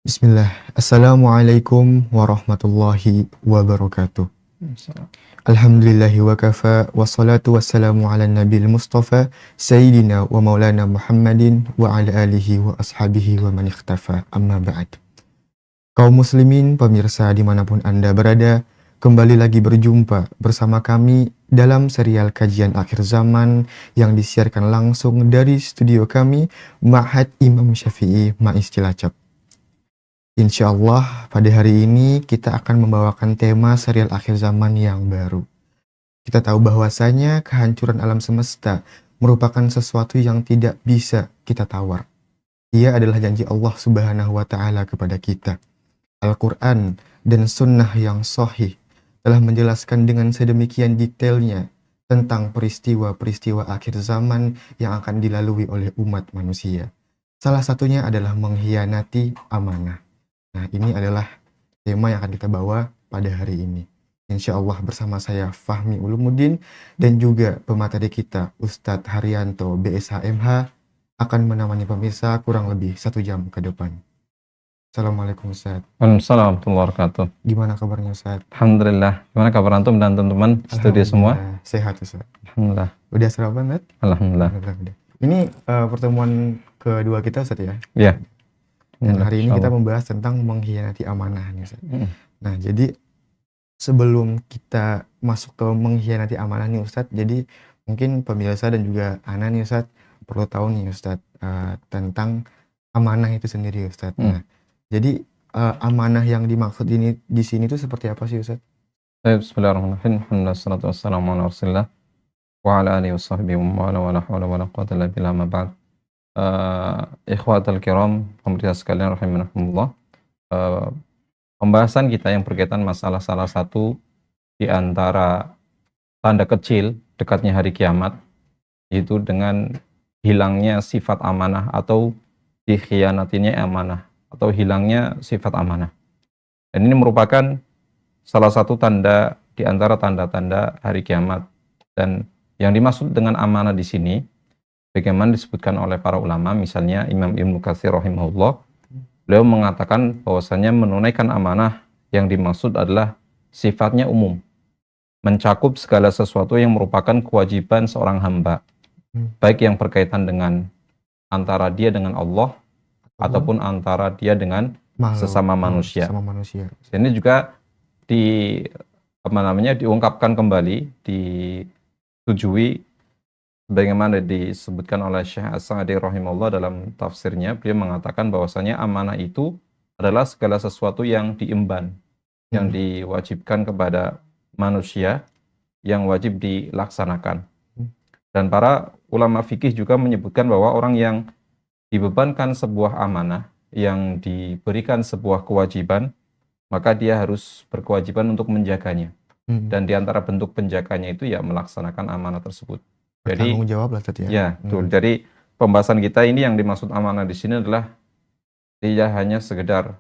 Bismillah. Assalamualaikum warahmatullahi wabarakatuh. Salam. Alhamdulillahi wa kafa wassalatu wassalamu ala nabil mustafa sayyidina wa maulana Muhammadin wa ala alihi wa ashabihi wa man ikhtafa amma ba'd. Kaum muslimin pemirsa dimanapun Anda berada, kembali lagi berjumpa bersama kami dalam serial kajian akhir zaman yang disiarkan langsung dari studio kami Ma'had Imam Syafi'i Ma'is Cilacap. Insya Allah pada hari ini kita akan membawakan tema serial akhir zaman yang baru. Kita tahu bahwasanya kehancuran alam semesta merupakan sesuatu yang tidak bisa kita tawar. Ia adalah janji Allah Subhanahu wa Ta'ala kepada kita. Al-Quran dan Sunnah yang sahih telah menjelaskan dengan sedemikian detailnya tentang peristiwa-peristiwa akhir zaman yang akan dilalui oleh umat manusia. Salah satunya adalah mengkhianati amanah. Nah, ini adalah tema yang akan kita bawa pada hari ini. Insya Allah bersama saya Fahmi Ulumuddin dan juga pemateri kita Ustadz Haryanto BSHMH akan menemani pemirsa kurang lebih 1 jam ke depan. Assalamualaikum Ustadz. Waalaikumsalam warahmatullahi wabarakatuh. Gimana kabarnya Ustadz? Alhamdulillah. Gimana kabar antum dan teman-teman studi semua? Sehat Ustadz. Alhamdulillah. Udah sarapan Ustadz? Alhamdulillah. Udah. Ini pertemuan kedua kita Ustadz ya? Ya. Dan hari ini kita Insyaallah. membahas tentang mengkhianati amanah nih Ustadz. Nah, jadi sebelum kita masuk ke mengkhianati amanah nih Ustadz, jadi mungkin pemirsa dan juga Ana nih Ustadz perlu tahu nih Ustadz tentang amanah itu sendiri Ustadz. Nah, jadi amanah yang dimaksud ini di sini tuh seperti apa sih Ustadz? Baik, bismillahirrahmanirrahim. Alhamdulillah wassalatu wassalamu ala Rasulillah wa ala alihi washabbihi wa la haula wa la quwwata illa billah ma ba'd. Ikhwatal kiram, pemirsa sekalian rahimakumullah. Pembahasan kita yang berkaitan masalah salah satu di antara tanda kecil dekatnya hari kiamat, yaitu dengan hilangnya sifat amanah atau dikhianatinya amanah atau hilangnya sifat amanah. Dan ini merupakan salah satu tanda di antara tanda-tanda hari kiamat. Dan yang dimaksud dengan amanah di sini, bagaimana disebutkan oleh para ulama, misalnya Imam Ibnu Katsir rahimahullah, beliau mengatakan bahwasanya menunaikan amanah yang dimaksud adalah sifatnya umum, mencakup segala sesuatu yang merupakan kewajiban seorang hamba, baik yang berkaitan dengan antara dia dengan Allah ataupun antara dia dengan sesama manusia. Ini juga diungkapkan kembali, disetujui bagaimana disebutkan oleh Syekh As-Sa'di rahimahullah dalam tafsirnya. Beliau mengatakan bahwasanya amanah itu adalah segala sesuatu yang diemban, yang diwajibkan kepada manusia, yang wajib dilaksanakan. Dan para ulama fikih juga menyebutkan bahwa orang yang dibebankan sebuah amanah, yang diberikan sebuah kewajiban, maka dia harus berkewajiban untuk menjaganya. Dan di antara bentuk penjaganya itu ya melaksanakan amanah tersebut. Jadi tanggung jawab lah tadi ya. Ya, betul. Jadi pembahasan kita ini yang dimaksud amanah di sini adalah tidak hanya sekedar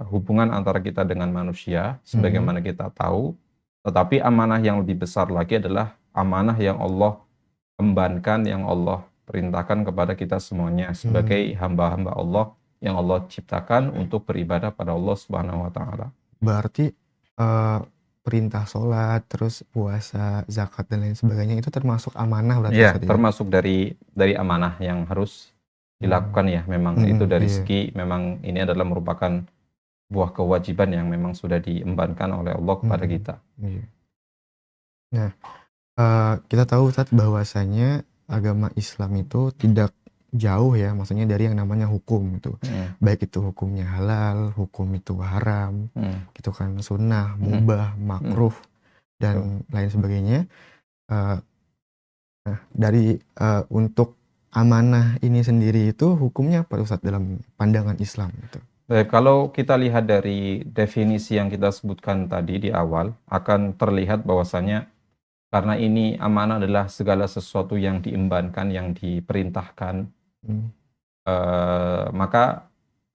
hubungan antara kita dengan manusia sebagaimana kita tahu, tetapi amanah yang lebih besar lagi adalah amanah yang Allah embankan, yang Allah perintahkan kepada kita semuanya sebagai hamba-hamba Allah yang Allah ciptakan untuk beribadah pada Allah Subhanahu wa Ta'ala. Berarti perintah sholat, terus puasa, zakat dan lain sebagainya itu termasuk amanah berarti Ya, Ustadz, termasuk dari amanah yang harus dilakukan ya. Memang itu dari segi memang ini adalah merupakan buah kewajiban yang memang sudah diembankan oleh Allah kepada kita. Nah, kita tahu Ustadz bahwasanya agama Islam itu tidak jauh ya, maksudnya dari yang namanya hukum itu. Baik itu hukumnya halal, hukum itu haram, gitu kan, sunnah, mubah, makruh dan lain sebagainya. Nah, dari untuk amanah ini sendiri itu hukumnya apa Ustadz dalam pandangan Islam itu? Baik, kalau kita lihat dari definisi yang kita sebutkan tadi di awal, akan terlihat bahwasanya karena ini amanah adalah segala sesuatu yang diembankan, yang diperintahkan, maka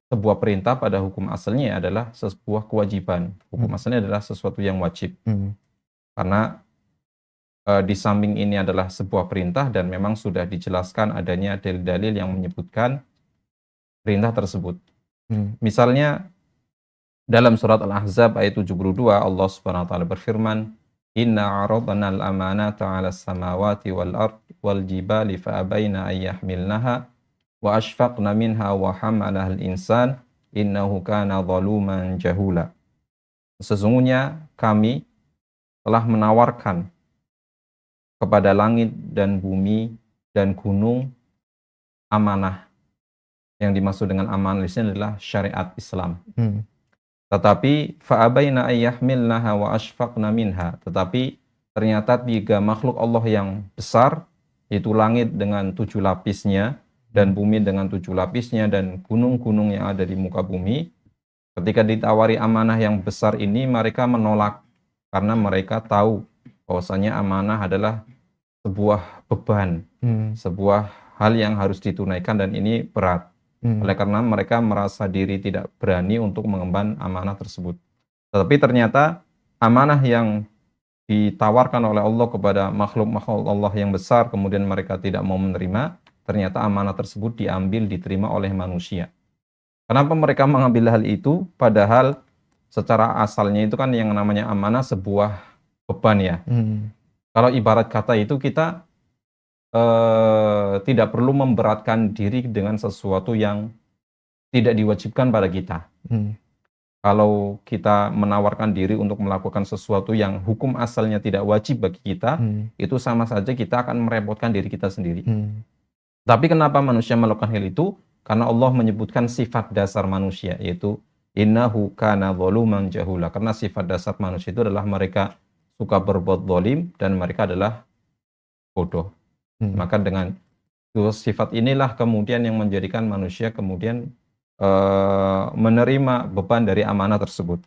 sebuah perintah pada hukum asalnya adalah sebuah kewajiban. Hukum asalnya adalah sesuatu yang wajib. Karena di samping ini adalah sebuah perintah dan memang sudah dijelaskan adanya dalil-dalil yang menyebutkan perintah tersebut. Misalnya dalam surat Al-Ahzab ayat 72 Allah Subhanahu wa taala berfirman, "Inna 'aradna al-amanata 'ala as-samawati wal ard wal jibali fa abaina ay yahmilnaha wa ashfaqna minha wa hamalaha al-insan innahu kana zaluman jahula." Sesungguhnya kami telah menawarkan kepada langit dan bumi dan gunung amanah. Yang dimaksud dengan amanah di sini adalah syariat Islam. Tetapi fa'abaina ayyahmilnaha wa ashfaqna minha. Tetapi ternyata tiga makhluk Allah yang besar, yaitu langit dengan 7 lapisnya, dan bumi dengan 7 lapisnya, dan gunung-gunung yang ada di muka bumi. Ketika ditawari amanah yang besar ini, mereka menolak. Karena mereka tahu bahwasanya amanah adalah sebuah beban, sebuah hal yang harus ditunaikan, dan ini berat. Oleh karena mereka merasa diri tidak berani untuk mengemban amanah tersebut. Tetapi ternyata amanah yang ditawarkan oleh Allah kepada makhluk-makhluk Allah yang besar, kemudian mereka tidak mau menerima, ternyata amanah tersebut diambil, diterima oleh manusia. Kenapa mereka mengambil hal itu? Padahal secara asalnya itu kan yang namanya amanah sebuah beban ya. Kalau ibarat kata itu kita tidak perlu memberatkan diri dengan sesuatu yang tidak diwajibkan pada kita. Kalau kita menawarkan diri untuk melakukan sesuatu yang hukum asalnya tidak wajib bagi kita, itu sama saja kita akan merepotkan diri kita sendiri. Tapi kenapa manusia melakukan hal itu? Karena Allah menyebutkan sifat dasar manusia, yaitu innahu kana zaluman jahula. Karena sifat dasar manusia itu adalah mereka suka berbuat zalim dan mereka adalah bodoh. Maka dengan dua sifat inilah kemudian yang menjadikan manusia kemudian menerima beban dari amanah tersebut.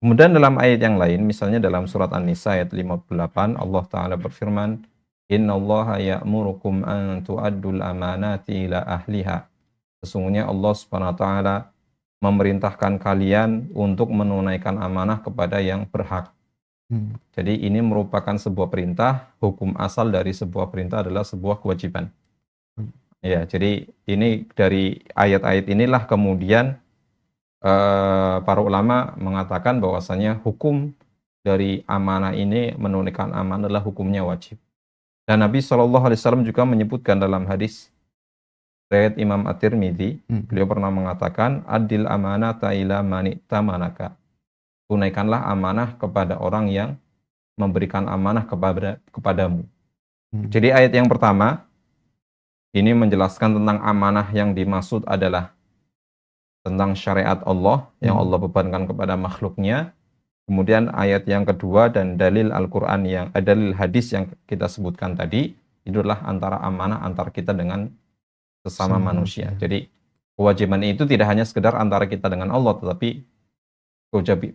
Kemudian dalam ayat yang lain, misalnya dalam surat An-Nisa ayat 58, Allah Ta'ala berfirman, "Innallaha ya'murukum an tu'addul amanati ila ahliha." Sesungguhnya Allah Subhanahu wa taala memerintahkan kalian untuk menunaikan amanah kepada yang berhak. Jadi ini merupakan sebuah perintah, hukum asal dari sebuah perintah adalah sebuah kewajiban. Ya, jadi ini dari ayat-ayat inilah kemudian para ulama mengatakan bahwasanya hukum dari amanah ini, menunaikan amanah adalah hukumnya wajib. Dan Nabi SAW juga menyebutkan dalam hadis riwayat Imam At-Tirmidzi, beliau pernah mengatakan, "Adil amanata ila man tamanaka." Tunaikanlah amanah kepada orang yang memberikan amanah kepadamu. Jadi ayat yang pertama ini menjelaskan tentang amanah yang dimaksud adalah tentang syariat Allah yang Allah bebankan kepada makhluknya. Kemudian ayat yang kedua dan dalil Al-Quran dalil hadis yang kita sebutkan tadi, itu adalah antara amanah antar kita dengan sesama manusia. Jadi kewajiban itu tidak hanya sekedar antara kita dengan Allah, tetapi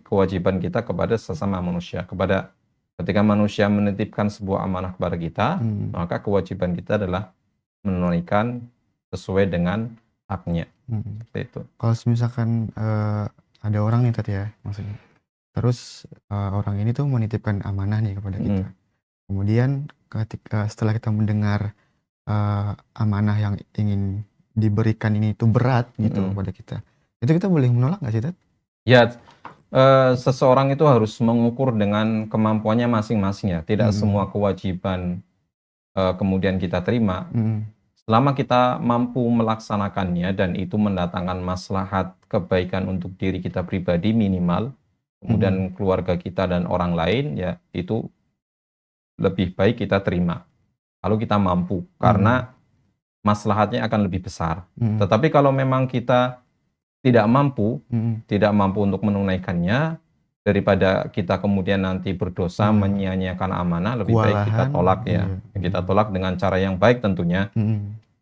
kewajiban kita kepada sesama manusia. Ketika manusia menitipkan sebuah amanah kepada kita, maka kewajiban kita adalah menunaikan sesuai dengan haknya. Seperti itu. Kalau misalkan ada orang nih tadi ya, maksudnya, terus orang ini tuh menitipkan amanah nih kepada kita. Kemudian setelah kita mendengar amanah yang ingin diberikan ini itu berat gitu kepada kita, itu kita boleh menolak nggak sih, Tat? Ya, seseorang itu harus mengukur dengan kemampuannya masing-masing ya. Tidak semua kewajiban kemudian kita terima. Selama kita mampu melaksanakannya dan itu mendatangkan maslahat kebaikan untuk diri kita pribadi minimal, kemudian keluarga kita dan orang lain, ya itu lebih baik kita terima. Kalau kita mampu, karena maslahatnya akan lebih besar. Tetapi kalau memang kita tidak mampu untuk menunaikannya, daripada kita kemudian nanti berdosa menyia-nyiakan amanah, lebih baik kita tolak ya. Kita tolak dengan cara yang baik tentunya,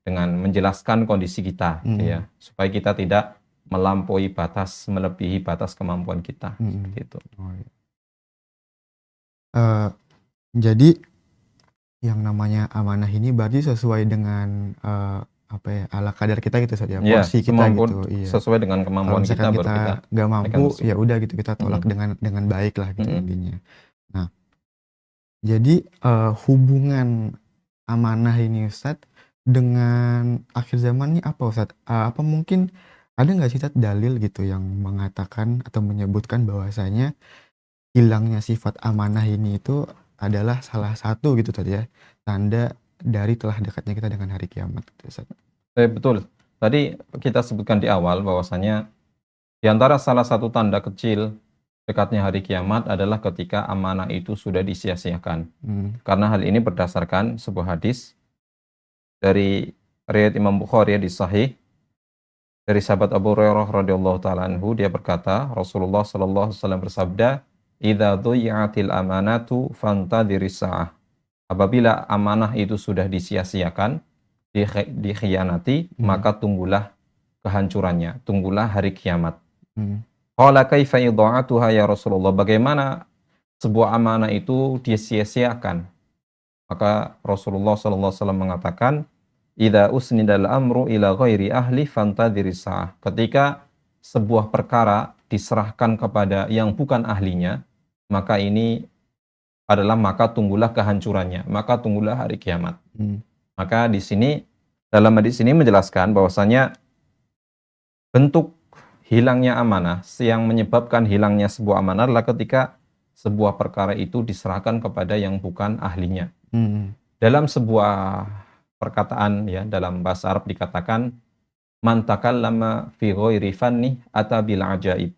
dengan menjelaskan kondisi kita ya, supaya kita tidak melampaui batas, melebihi batas kemampuan kita. Gitu. Jadi yang namanya amanah ini berarti sesuai dengan apa ya, ala kadar kita gitu saja, porsi kita gitu. Iya. Sesuai dengan kemampuan kita, baru kita nggak mampu, ya udah gitu kita tolak dengan baik lah gitu intinya. Nah, jadi hubungan amanah ini Ustadz dengan akhir zaman ini apa Ustadz? Apa mungkin ada nggak sih Tat dalil gitu yang mengatakan atau menyebutkan bahwasanya hilangnya sifat amanah ini itu adalah salah satu gitu Tat ya, tanda dari telah dekatnya kita dengan hari kiamat gitu Ustaz? Betul. Tadi kita sebutkan di awal bahwasanya di antara salah satu tanda kecil dekatnya hari kiamat adalah ketika amanah itu sudah disia-siakan. Hmm. Karena hal ini berdasarkan sebuah hadis dari riwayat Imam Bukhari di Sahih dari sahabat Abu Hurairah radhiyallahu taala anhu, dia berkata, Rasulullah sallallahu alaihi wasallam bersabda, "Idza dhuyi'atil amanatu fantadhiris sa'ah." Apabila amanah itu sudah disia-siakan, dikhianati, maka tunggulah kehancurannya, tunggulah hari kiamat. Hmm. Qala kaifa idha'atuha ya Rasulullah? Bagaimana sebuah amanah itu disia-siakan? Maka Rasulullah sallallahu alaihi wasallam mengatakan, "Idza usnidal amru ila ghairi ahli fantadhiris sa'ah." Ketika sebuah perkara diserahkan kepada yang bukan ahlinya, maka ini adalah maka tunggulah kehancurannya, maka tunggulah hari kiamat. Maka di sini dalam hadis ini menjelaskan bahwasanya bentuk hilangnya amanah, yang menyebabkan hilangnya sebuah amanah adalah ketika sebuah perkara itu diserahkan kepada yang bukan ahlinya. Dalam sebuah perkataan ya, dalam bahasa Arab dikatakan man takallama fi ghairi fanni ata bil ajaib.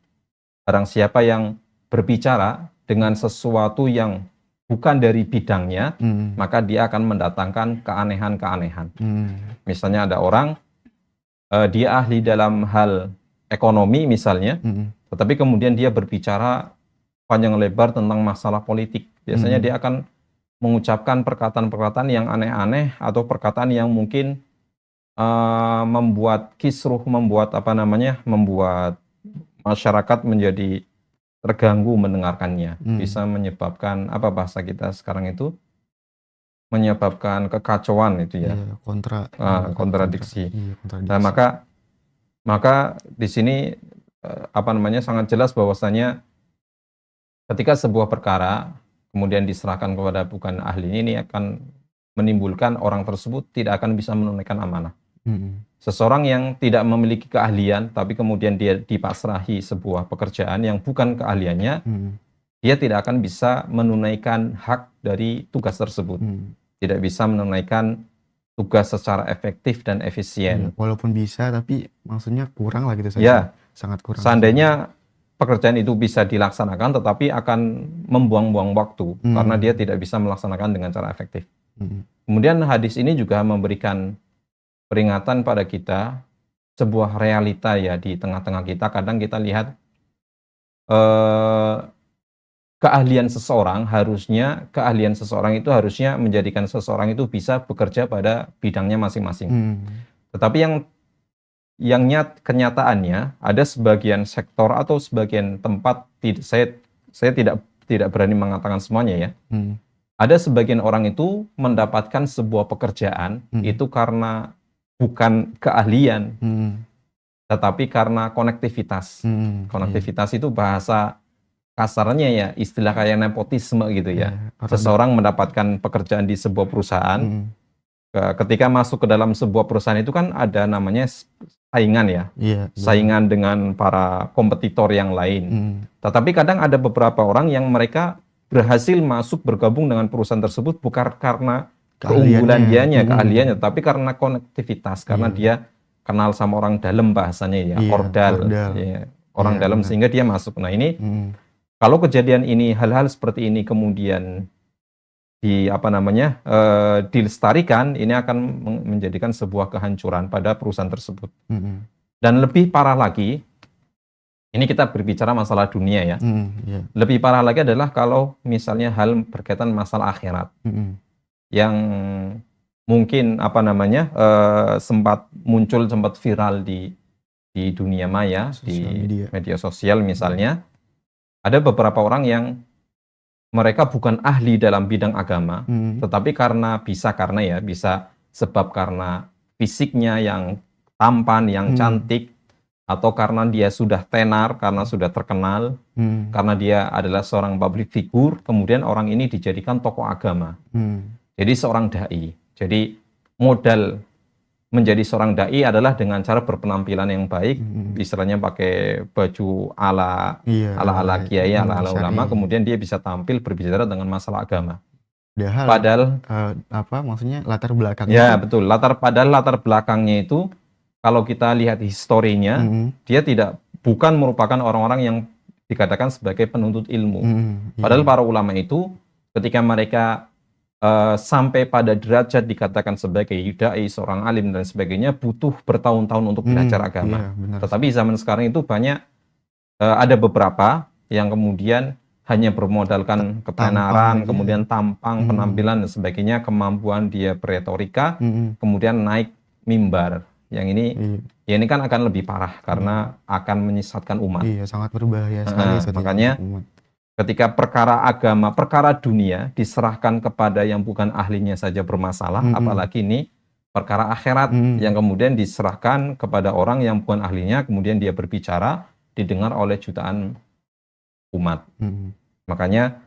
Barang siapa yang berbicara dengan sesuatu yang bukan dari bidangnya, maka dia akan mendatangkan keanehan-keanehan. Misalnya ada orang dia ahli dalam hal ekonomi misalnya, tetapi kemudian dia berbicara panjang lebar tentang masalah politik. Biasanya dia akan mengucapkan perkataan-perkataan yang aneh-aneh atau perkataan yang mungkin membuat kisruh, membuat membuat masyarakat menjadi terganggu mendengarkannya. Bisa menyebabkan apa bahasa kita sekarang itu? Menyebabkan kekacauan itu ya. Kontradiksi. Nah, maka di sini sangat jelas bahwasanya ketika sebuah perkara kemudian diserahkan kepada bukan ahli, ini akan menimbulkan orang tersebut tidak akan bisa menunaikan amanah. Seseorang yang tidak memiliki keahlian, tapi kemudian dia dipasrahi sebuah pekerjaan yang bukan keahliannya, dia tidak akan bisa menunaikan hak dari tugas tersebut. Tidak bisa menunaikan tugas secara efektif dan efisien. Walaupun bisa, tapi maksudnya kurang lah gitu saja. Ya, sangat kurang. Seandainya pekerjaan itu bisa dilaksanakan, tetapi akan membuang-buang waktu karena dia tidak bisa melaksanakan dengan cara efektif. Kemudian hadis ini juga memberikan peringatan pada kita, sebuah realita ya di tengah-tengah kita. Kadang kita lihat keahlian seseorang itu harusnya menjadikan seseorang itu bisa bekerja pada bidangnya masing-masing. Tetapi kenyataannya ada sebagian sektor atau sebagian tempat, saya tidak berani mengatakan semuanya ya. Ada sebagian orang itu mendapatkan sebuah pekerjaan itu karena bukan keahlian, tetapi karena konektivitas. Konektivitas itu bahasa kasarnya ya, istilah kayak nepotisme gitu ya. Seseorang mendapatkan pekerjaan di sebuah perusahaan, ketika masuk ke dalam sebuah perusahaan itu kan ada namanya saingan ya, saingan dengan para kompetitor yang lain. Tetapi kadang ada beberapa orang yang mereka berhasil masuk bergabung dengan perusahaan tersebut bukan karena keunggulan keahliannya, tapi karena konektivitas, karena dia kenal sama orang dalam bahasanya ya, ordal. Ya, orang dalam sehingga dia masuk. Nah ini kalau kejadian ini, hal-hal seperti ini kemudian dilestarikan, ini akan menjadikan sebuah kehancuran pada perusahaan tersebut. Dan lebih parah lagi, ini kita berbicara masalah dunia ya. Lebih parah lagi adalah kalau misalnya hal berkaitan masalah akhirat. Yang mungkin sempat viral di dunia maya, di media sosial misalnya. Ada beberapa orang yang mereka bukan ahli dalam bidang agama, tetapi karena karena fisiknya yang tampan, yang cantik, atau karena dia sudah tenar, karena sudah terkenal, karena dia adalah seorang public figure, kemudian orang ini dijadikan tokoh agama. Jadi seorang dai. Jadi modal menjadi seorang dai adalah dengan cara berpenampilan yang baik, Mm-mm. istilahnya pakai baju ala Iya, ala kiai, ala ulama, syar'i. kemudian dia bisa tampil berbicara dengan masalah agama. Padahal Padahal maksudnya latar belakangnya ya tuh. betul, padahal latar belakangnya itu kalau kita lihat historinya, Mm-mm. dia bukan merupakan orang-orang yang dikatakan sebagai penuntut ilmu. Mm-mm. Padahal Iya. para ulama itu ketika mereka sampai pada derajat dikatakan sebagai dai, seorang alim dan sebagainya, butuh bertahun-tahun untuk belajar agama. Iya, benar. Tetapi zaman sekarang itu banyak ada beberapa yang kemudian hanya bermodalkan ketenaran, aja. kemudian tampang, Mm. penampilan dan sebagainya, kemampuan dia berretorika, Mm-mm. kemudian naik mimbar. Yang ini Iya. ya ini kan akan lebih parah karena akan menyesatkan umat. Iya, sangat berbahaya sekali Ustaz, ya, Makanya untuk umat. ketika perkara agama, perkara dunia diserahkan kepada yang bukan ahlinya saja bermasalah, Mm-mm. apalagi ini perkara akhirat Mm-mm. yang kemudian diserahkan kepada orang yang bukan ahlinya, kemudian dia berbicara, didengar oleh jutaan umat. Mm-mm. Makanya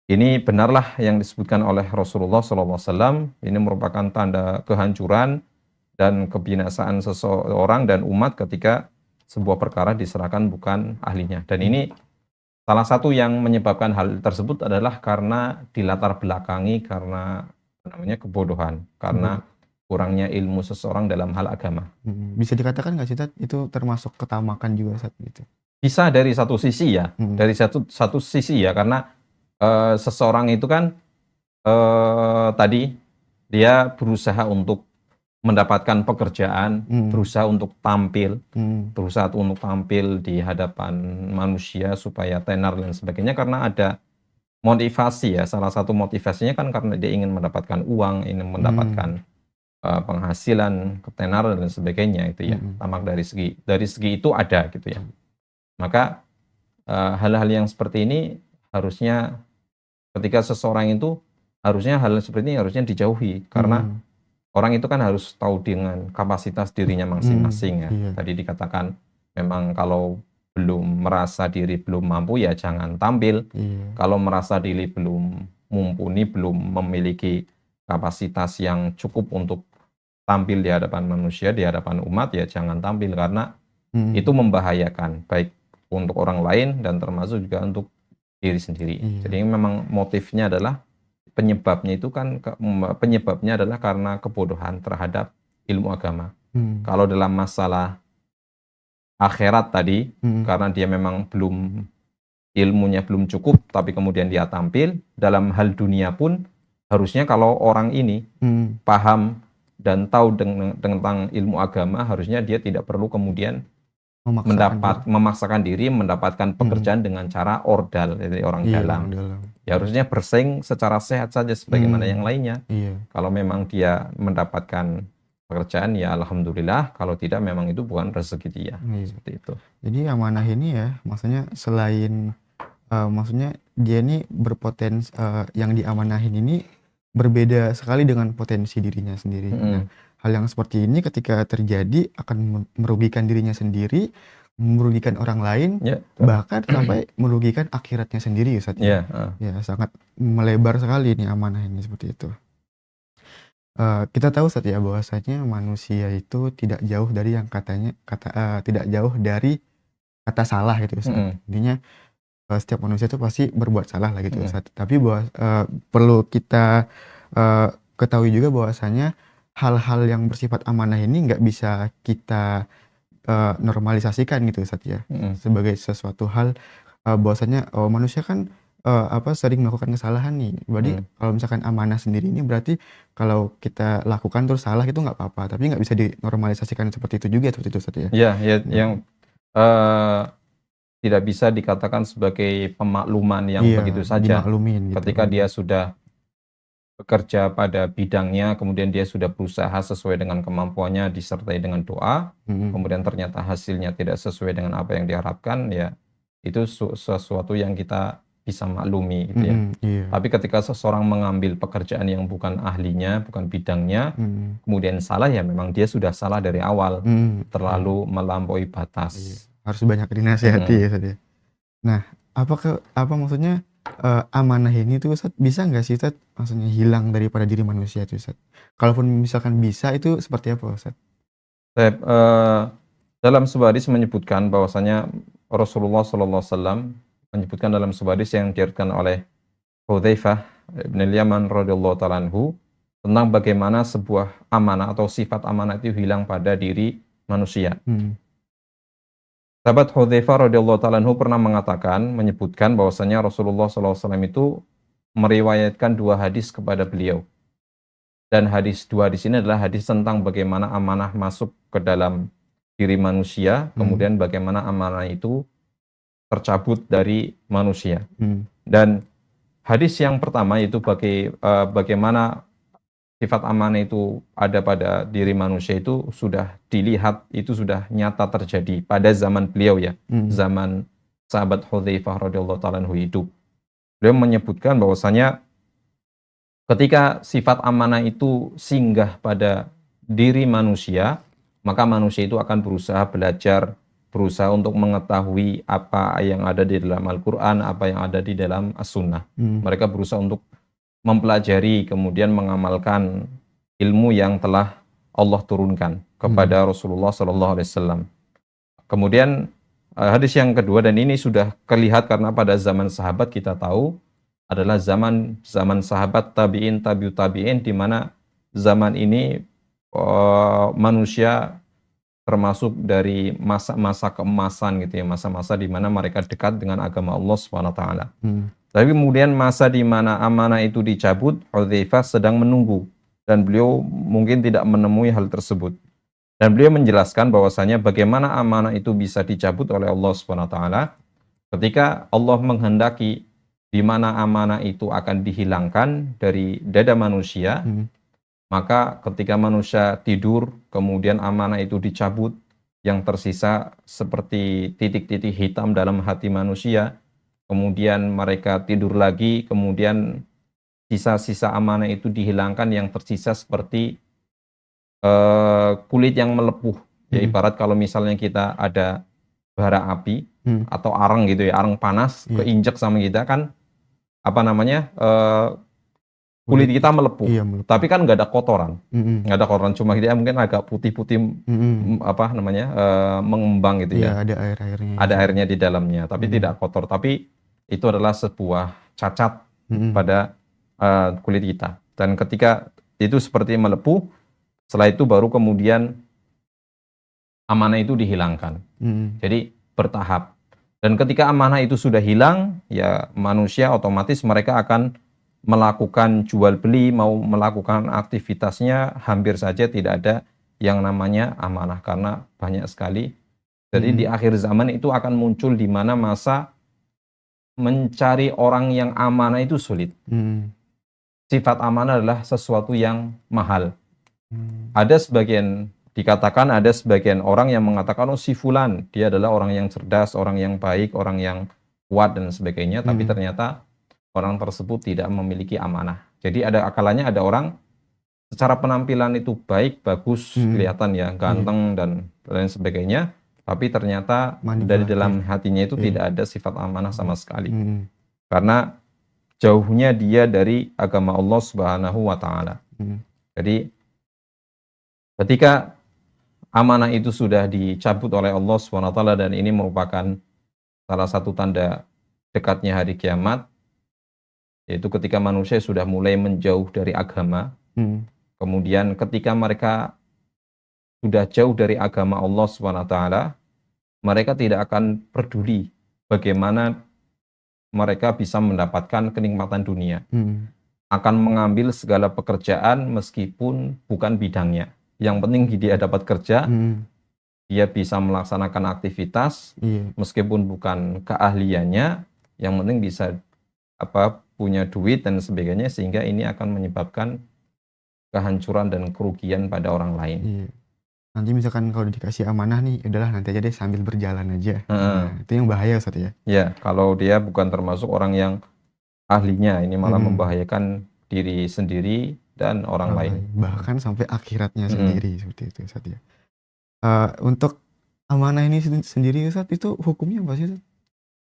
ini benarlah yang disebutkan oleh Rasulullah SAW, ini merupakan tanda kehancuran dan kebinasaan seseorang dan umat ketika sebuah perkara diserahkan bukan ahlinya. Dan ini salah satu yang menyebabkan hal tersebut adalah karena dilatar belakangi karena kebodohan, karena kurangnya ilmu seseorang dalam hal agama. Bisa dikatakan nggak sih, Tat, itu termasuk ketamakan juga saat gitu? Bisa dari satu sisi ya, dari satu sisi ya, karena seseorang itu kan tadi dia berusaha untuk mendapatkan pekerjaan, berusaha untuk tampil, berusaha untuk tampil di hadapan manusia supaya tenar dan sebagainya, karena ada motivasi ya. Salah satu motivasinya kan karena dia ingin mendapatkan uang, ingin mendapatkan penghasilan, ketenaran dan sebagainya itu ya. Tamak dari segi itu ada gitu ya. Maka hal-hal yang seperti ini harusnya ketika seseorang itu harusnya hal seperti ini harusnya dijauhi, karena orang itu kan harus tahu dengan kapasitas dirinya masing-masing ya. Iya. Tadi dikatakan memang kalau belum merasa diri belum mampu ya jangan tampil. Iya. Kalau merasa diri belum mumpuni, belum memiliki kapasitas yang cukup untuk tampil di hadapan manusia, di hadapan umat, ya jangan tampil, karena itu membahayakan baik untuk orang lain dan termasuk juga untuk diri sendiri. Jadi memang motifnya adalah penyebabnya adalah karena kebodohan terhadap ilmu agama. Kalau dalam masalah akhirat tadi, karena dia memang ilmunya belum cukup, tapi kemudian dia tampil, dalam hal dunia pun harusnya kalau orang ini paham dan tahu tentang ilmu agama, harusnya dia tidak perlu kemudian memaksakan diri mendapatkan pekerjaan dengan cara ordal, jadi orang dalam. Ya harusnya bersaing secara sehat saja sebagaimana yang lainnya. Kalau memang dia mendapatkan pekerjaan ya alhamdulillah, kalau tidak memang itu bukan rezeki dia. Seperti itu. Jadi amanah ini ya, maksudnya selain maksudnya dia ini berpotensi, yang diamanahin ini berbeda sekali dengan potensi dirinya sendiri. Nah, hal yang seperti ini ketika terjadi akan merugikan dirinya sendiri, merugikan orang lain, bahkan sampai merugikan akhiratnya sendiri, Ustaz. Ya, sangat melebar sekali ini amanah ini seperti itu. Kita tahu, Ustaz, ya, bahwasanya manusia itu tidak jauh dari yang tidak jauh dari kata salah gitu, Ustaz. Intinya setiap manusia itu pasti berbuat salah lah gitu, Ustaz. Tapi perlu kita ketahui juga bahwasanya hal-hal yang bersifat amanah ini nggak bisa kita normalisasikan gitu, Ustaz, ya, sebagai sesuatu hal bahwasanya manusia kan sering melakukan kesalahan nih. Berarti kalau misalkan amanah sendiri ini berarti kalau kita lakukan terus salah itu nggak apa-apa, tapi nggak bisa dinormalisasikan seperti itu juga, seperti itu, Ustaz, ya. Yang tidak bisa dikatakan sebagai pemakluman yang begitu saja. Dimaklumin, ketika dia sudah bekerja pada bidangnya, kemudian dia sudah berusaha sesuai dengan kemampuannya disertai dengan doa, kemudian ternyata hasilnya tidak sesuai dengan apa yang diharapkan, ya itu sesuatu yang kita bisa maklumi gitu ya. Tapi ketika seseorang mengambil pekerjaan yang bukan ahlinya, bukan bidangnya, kemudian salah, ya memang dia sudah salah dari awal, terlalu melampaui batas. Harus banyak dinasihati ya, Ustaz, ya. Nah, apa maksudnya amanah ini tuh Ustaz, bisa nggak sih Ustaz, maksudnya hilang daripada diri manusia tuh Ustaz? Kalaupun misalkan bisa itu seperti apa Ustaz? Baik, dalam sebuah hadis menyebutkan bahwasanya Rasulullah Sallallahu Alaihi Wasallam menyebutkan dalam sebuah hadis yang diriwayatkan oleh Hudzaifah bin Yaman radhiyallahu taala anhu tentang bagaimana sebuah amanah atau sifat amanah itu hilang pada diri manusia. Hmm. Sahabat Hudzaifah radhiyallahu taala anhu pernah menyebutkan bahwasanya Rasulullah sallallahu alaihi wasallam itu meriwayatkan dua hadis kepada beliau. Dan dua hadis ini adalah hadis tentang bagaimana amanah masuk ke dalam diri manusia, kemudian bagaimana amanah itu tercabut dari manusia. Dan hadis yang pertama itu bagaimana sifat amanah itu ada pada diri manusia itu sudah dilihat, itu sudah nyata terjadi pada zaman beliau ya, zaman sahabat Hudzaifah radhiyallahu taala anhu hidup. Beliau menyebutkan bahwasanya ketika sifat amanah itu singgah pada diri manusia, maka manusia itu akan berusaha belajar, berusaha untuk mengetahui apa yang ada di dalam Al-Quran, apa yang ada di dalam As-Sunnah. Mereka berusaha untuk mempelajari, kemudian mengamalkan ilmu yang telah Allah turunkan kepada Rasulullah SAW. Kemudian hadis yang kedua, dan ini sudah kelihatan karena pada zaman sahabat kita tahu adalah zaman sahabat tabi'in, tabi'ut tabi'in, di mana zaman ini manusia termasuk dari masa-masa keemasan gitu ya, masa-masa di mana mereka dekat dengan agama Allah Subhanahu wa taala. Tapi kemudian masa di mana amanah itu dicabut, Hudzaifah sedang menunggu dan beliau mungkin tidak menemui hal tersebut. Dan beliau menjelaskan bahwasanya bagaimana amanah itu bisa dicabut oleh Allah Subhanahu wa taala ketika Allah menghendaki di mana amanah itu akan dihilangkan dari dada manusia, maka ketika manusia tidur, kemudian amanah itu dicabut, yang tersisa seperti titik-titik hitam dalam hati manusia, kemudian mereka tidur lagi, kemudian sisa-sisa amanah itu dihilangkan, yang tersisa seperti kulit yang melepuh. Ya ibarat kalau misalnya kita ada bara api atau arang gitu ya, arang panas, keinjak sama kita kan, apa namanya, kulit kita melepuh, tapi kan nggak ada kotoran, cuma kita mungkin agak putih-putih, apa namanya, mengembang gitu ya. Ada air-airnya. Ada airnya di dalamnya, tapi tidak kotor. Tapi itu adalah sebuah cacat pada kulit kita. Dan ketika itu seperti melepuh, setelah itu baru kemudian amanah itu dihilangkan. Jadi bertahap. Dan ketika amanah itu sudah hilang, ya manusia otomatis mereka akan melakukan jual beli, mau melakukan aktivitasnya hampir saja tidak ada yang namanya amanah, karena banyak sekali. Jadi di akhir zaman itu akan muncul di mana masa mencari orang yang amanah itu sulit. Sifat amanah adalah sesuatu yang mahal. Ada sebagian orang yang mengatakan, oh si fulan, dia adalah orang yang cerdas, orang yang baik, orang yang kuat dan sebagainya, tapi ternyata orang tersebut tidak memiliki amanah. Jadi ada akalanya ada orang secara penampilan itu baik, bagus, kelihatan ya, ganteng dan lain sebagainya, tapi ternyata dari dalam hatinya itu tidak ada sifat amanah sama sekali. Karena jauhnya dia dari agama Allah Subhanahu wa taala. Jadi ketika amanah itu sudah dicabut oleh Allah Subhanahu wa taala, dan ini merupakan salah satu tanda dekatnya hari kiamat, yaitu ketika manusia sudah mulai menjauh dari agama. Kemudian ketika mereka sudah jauh dari agama Allah Subhanahu wa taala, mereka tidak akan peduli bagaimana mereka bisa mendapatkan kenikmatan dunia. Akan mengambil segala pekerjaan meskipun bukan bidangnya. Yang penting dia dapat kerja, dia bisa melaksanakan aktivitas, meskipun bukan keahliannya, yang penting bisa punya duit dan sebagainya, sehingga ini akan menyebabkan kehancuran dan kerugian pada orang lain. Nanti misalkan kalau dikasih amanah nih, udahlah nanti aja deh sambil berjalan aja. Nah, itu yang bahaya Ustaz ya. Ya, kalau dia bukan termasuk orang yang ahlinya, ini malah membahayakan diri sendiri dan orang lain. Bahkan sampai akhiratnya sendiri, seperti itu Ustaz ya. Untuk amanah ini sendiri Ustaz, itu hukumnya apa sih Ustaz?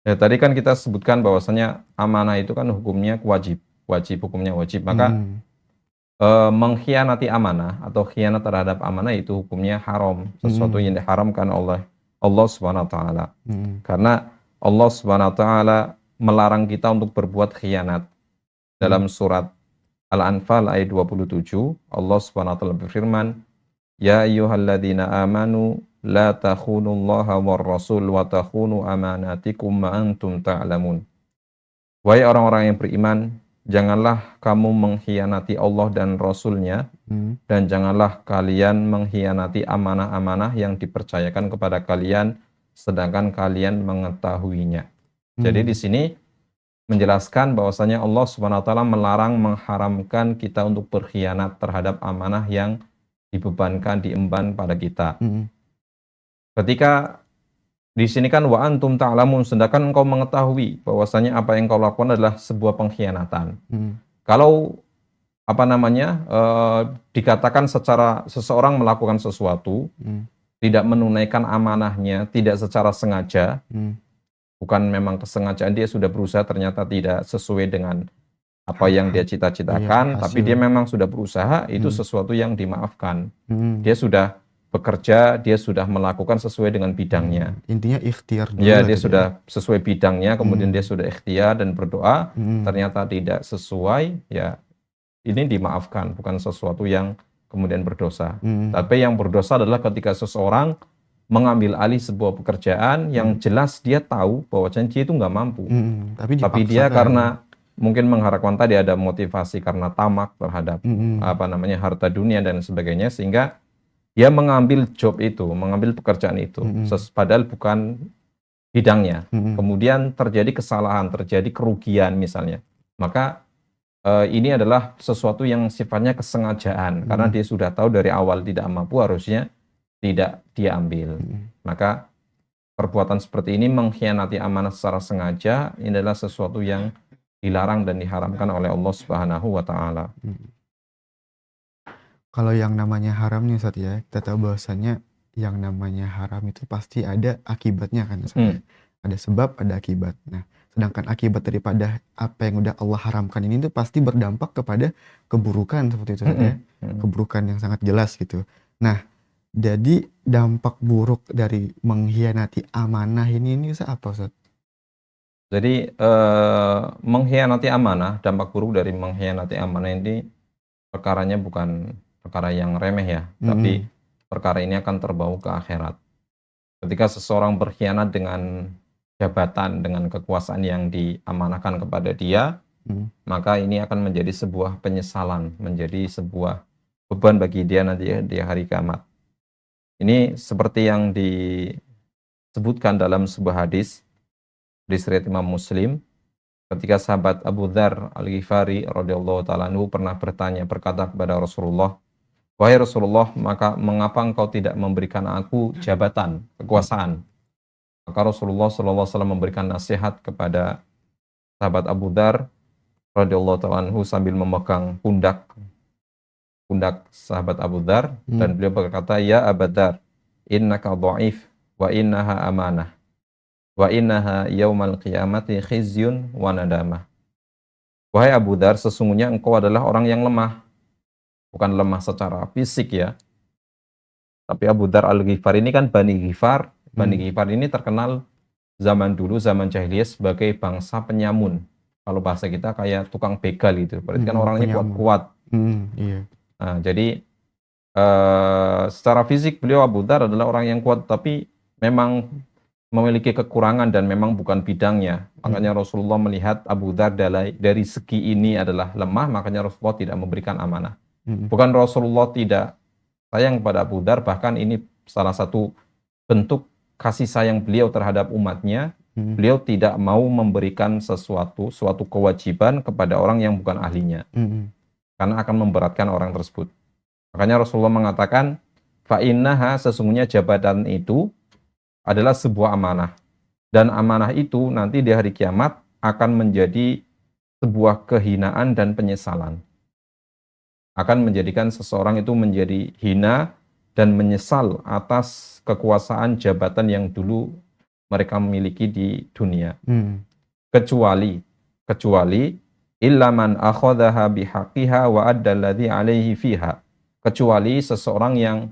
Ya, tadi kan kita sebutkan bahwasanya amanah itu kan hukumnya wajib hukumnya wajib. Maka Mhm. mengkhianati amanah atau khianat terhadap amanah itu hukumnya haram, sesuatu yang Mhm. diharamkan oleh Allah Subhanahu wa taala. Mhm. Karena Allah Subhanahu wa taala melarang kita untuk berbuat khianat. Mhm. Dalam surat Al-Anfal ayat 27, Allah Subhanahu wa taala berfirman, "Ya ayyuhalladzina amanu la takhunullaha war rasul wa takhunu amanatikum wa antum ta'lamun." Wahai orang-orang yang beriman, janganlah kamu mengkhianati Allah dan Rasul-Nya, Mhm. dan janganlah kalian mengkhianati amanah-amanah yang dipercayakan kepada kalian, sedangkan kalian mengetahuinya. Jadi di Mhm. sini menjelaskan bahwasanya Allah Subhanahu wa taala melarang, mengharamkan kita untuk berkhianat terhadap amanah yang dibebankan, diemban pada kita. Mhm. Ketika di sini kan wa antum ta'lamun, sedangkan engkau mengetahui bahwasanya apa yang kau lakukan adalah sebuah pengkhianatan. Mhm. Kalau apa namanya, dikatakan secara seseorang melakukan sesuatu, Mhm. tidak menunaikan amanahnya, tidak secara sengaja, Mhm. bukan memang kesengajaan dia sudah berusaha ternyata tidak sesuai dengan apa yang dia Iya, cita-citakan, tapi hasil. dia memang sudah berusaha, itu Mhm. sesuatu yang dimaafkan. Mhm. Dia sudah bekerja, dia sudah melakukan sesuai dengan bidangnya. Intinya ikhtiar dulu Ya, lah dia tadi ya? sudah sesuai bidangnya, kemudian dia Mhm. sudah ikhtiar dan berdoa, Mhm. ternyata tidak sesuai, ya ini dimaafkan, bukan sesuatu yang kemudian berdosa. Mhm. Tapi yang berdosa adalah ketika seseorang mengambil alih sebuah pekerjaan yang Mhm. jelas dia tahu bahwa dia itu nggak mampu. Mhm. Tapi Tapi dia dipaksakan. karena mungkin mengharapkan tadi ada motivasi karena tamak terhadap Mhm. apa namanya harta dunia dan sebagainya, sehingga dia mengambil job itu, mengambil pekerjaan itu, Mhm. padahal bukan bidangnya. Mhm. Kemudian terjadi kesalahan, terjadi kerugian misalnya. Maka ini adalah sesuatu yang sifatnya kesengajaan, karena Mhm. dia sudah tahu dari awal tidak mampu, harusnya tidak dia ambil. Mhm. Maka perbuatan seperti ini mengkhianati amanah secara sengaja, ini adalah sesuatu yang dilarang dan diharamkan oleh Allah Subhanahu wa taala. Mhm. Kalau yang namanya haram nih Ustaz ya, kita tahu bahwasanya yang namanya haram itu pasti ada akibatnya kan Ustaz ya. Hmm, Ada sebab, ada akibat. Nah, sedangkan akibat daripada apa yang udah Allah haramkan ini tuh pasti berdampak kepada keburukan seperti itu Ustaz ya. hmm, hmm. Keburukan yang sangat jelas gitu. Nah, jadi dampak buruk dari mengkhianati amanah ini Ustaz apa Ustaz? Jadi mengkhianati amanah, dampak buruk dari mengkhianati amanah ini perkaranya bukan perkara yang remeh ya, tapi Mhm. perkara ini akan terbawa ke akhirat. Ketika seseorang berkhianat dengan jabatan, dengan kekuasaan yang diamanahkan kepada dia, Mhm. maka ini akan menjadi sebuah penyesalan, menjadi sebuah beban bagi dia nanti di hari kiamat. Ini seperti yang disebutkan dalam sebuah hadis di riwayat Imam Muslim, ketika sahabat Abu Dzar Al-Ghifari radhiyallahu taala anhu pernah berkata kepada Rasulullah, "Wahai Rasulullah, maka mengapa engkau tidak memberikan aku jabatan, kekuasaan?" Maka Rasulullah sallallahu alaihi wasallam memberikan nasihat kepada sahabat Abu Dzar radhiyallahu taala anhu sambil memegang pundak pundak sahabat Abu Dzar, dan Mhm. beliau berkata, "Ya Abu Dzar, innaka dha'if wa innaha amanah wa innaha yaumal qiyamati khizyun wa nadamah." Wahai Abu Dzar, sesungguhnya engkau adalah orang yang lemah, bukan lemah secara fisik ya. Tapi Abu Dzar Al-Ghifari ini kan Bani Ghifar. Bani Mhm. Ghifar ini terkenal zaman dulu, zaman jahiliyah sebagai bangsa penyamun. Kalau bahasa kita kayak tukang begal gitu. Berarti kan Mhm. orangnya Penyamun. kuat-kuat. Iya. Nah, jadi secara fisik beliau Abu Dzar adalah orang yang kuat, tapi memang memiliki kekurangan dan memang bukan bidangnya. Mhm. Makanya Rasulullah melihat Abu Dzar dari segi ini adalah lemah, makanya Rasulullah tidak memberikan amanah. Mhm. Bukan Rasulullah tidak sayang kepada Abu Dzar, bahkan ini salah satu bentuk kasih sayang beliau terhadap umatnya. Mhm. Beliau tidak mau memberikan suatu kewajiban kepada orang yang bukan ahlinya, Mhm. karena akan memberatkan orang tersebut. Makanya Rasulullah mengatakan, "Fa'innaha, sesungguhnya jabatan itu adalah sebuah amanah. Dan amanah itu nanti di hari kiamat akan menjadi sebuah kehinaan dan penyesalan. Akan menjadikan seseorang itu menjadi hina dan menyesal atas kekuasaan jabatan yang dulu mereka miliki di dunia. Hmm. Kecuali illa man akhadhaha bihaqqiha wa adda alladhi alaihi fiha. Kecuali seseorang yang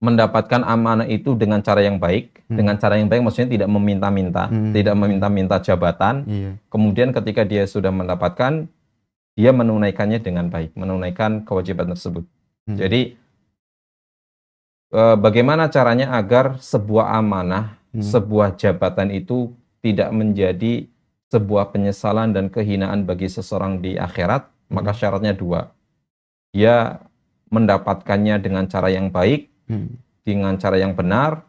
mendapatkan amanah itu dengan cara yang baik. Dengan cara yang baik maksudnya tidak meminta-minta, tidak meminta-minta jabatan. Iya. Kemudian ketika dia sudah mendapatkan, dia menunaikannya dengan baik, menunaikan kewajiban tersebut. Jadi bagaimana caranya agar sebuah amanah, sebuah jabatan itu tidak menjadi sebuah penyesalan dan kehinaan bagi seseorang di akhirat? Maka syaratnya dua. Dia mendapatkannya dengan cara yang baik, dengan cara yang benar,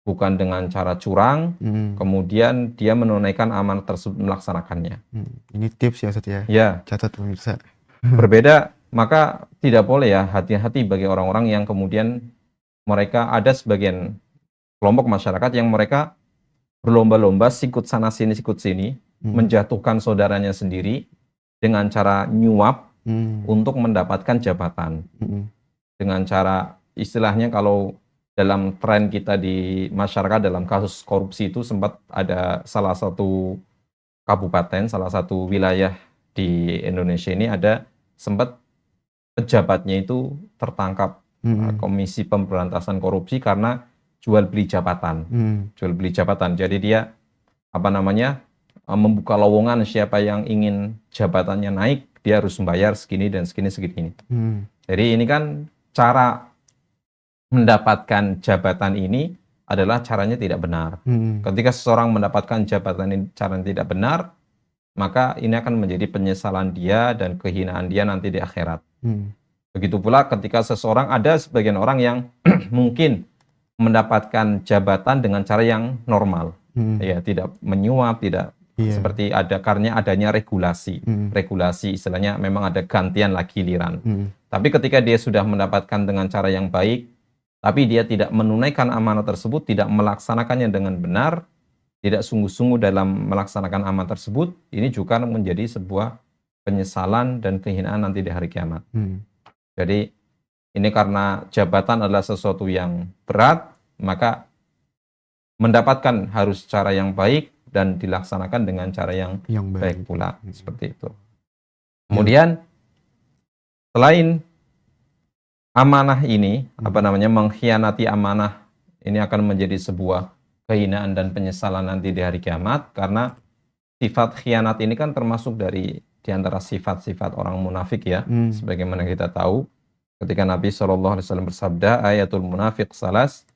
bukan dengan cara curang. Kemudian dia menunaikan amanah tersebut, melaksanakannya. Ini tips ya Ustaz ya. Ya. Catat pemirsa. Berbeda, maka tidak boleh ya, hati-hati bagi orang-orang yang kemudian mereka ada sebagian kelompok masyarakat yang mereka berlomba-lomba sikut sana sini sikut sini, menjatuhkan saudaranya sendiri dengan cara nyuap untuk mendapatkan jabatan. Dengan cara istilahnya kalau dalam tren kita di masyarakat dalam kasus korupsi itu sempat ada salah satu kabupaten, salah satu wilayah di Indonesia ini ada sempat pejabatnya itu tertangkap Komisi Pemberantasan Korupsi karena jual beli jabatan. Jual beli jabatan. Jadi dia membuka lowongan siapa yang ingin jabatannya naik, dia harus membayar segini dan segini. Jadi ini kan cara mendapatkan jabatan ini adalah caranya tidak benar. Ketika seseorang mendapatkan jabatan ini caranya tidak benar, maka ini akan menjadi penyesalan dia dan kehinaan dia nanti di akhirat. Begitu pula ketika seseorang, ada sebagian orang yang mungkin mendapatkan jabatan dengan cara yang normal, ya, tidak menyuap, tidak seperti karena adanya regulasi, istilahnya memang ada gantian lagi giliran. Tapi ketika dia sudah mendapatkan dengan cara yang baik, tapi dia tidak menunaikan amanah tersebut, tidak melaksanakannya dengan benar, tidak sungguh-sungguh dalam melaksanakan amanah tersebut, ini juga menjadi sebuah penyesalan dan kehinaan nanti di hari kiamat. Jadi ini karena jabatan adalah sesuatu yang berat, maka mendapatkan harus cara yang baik dan dilaksanakan dengan cara yang baik pula. Seperti itu. Kemudian selain amanah ini, mengkhianati amanah ini akan menjadi sebuah kehinaan dan penyesalan nanti di hari kiamat, karena sifat khianat ini kan termasuk di antara sifat-sifat orang munafik ya. Sebagaimana kita tahu ketika Nabi SAW bersabda, ayatul munafiq salas,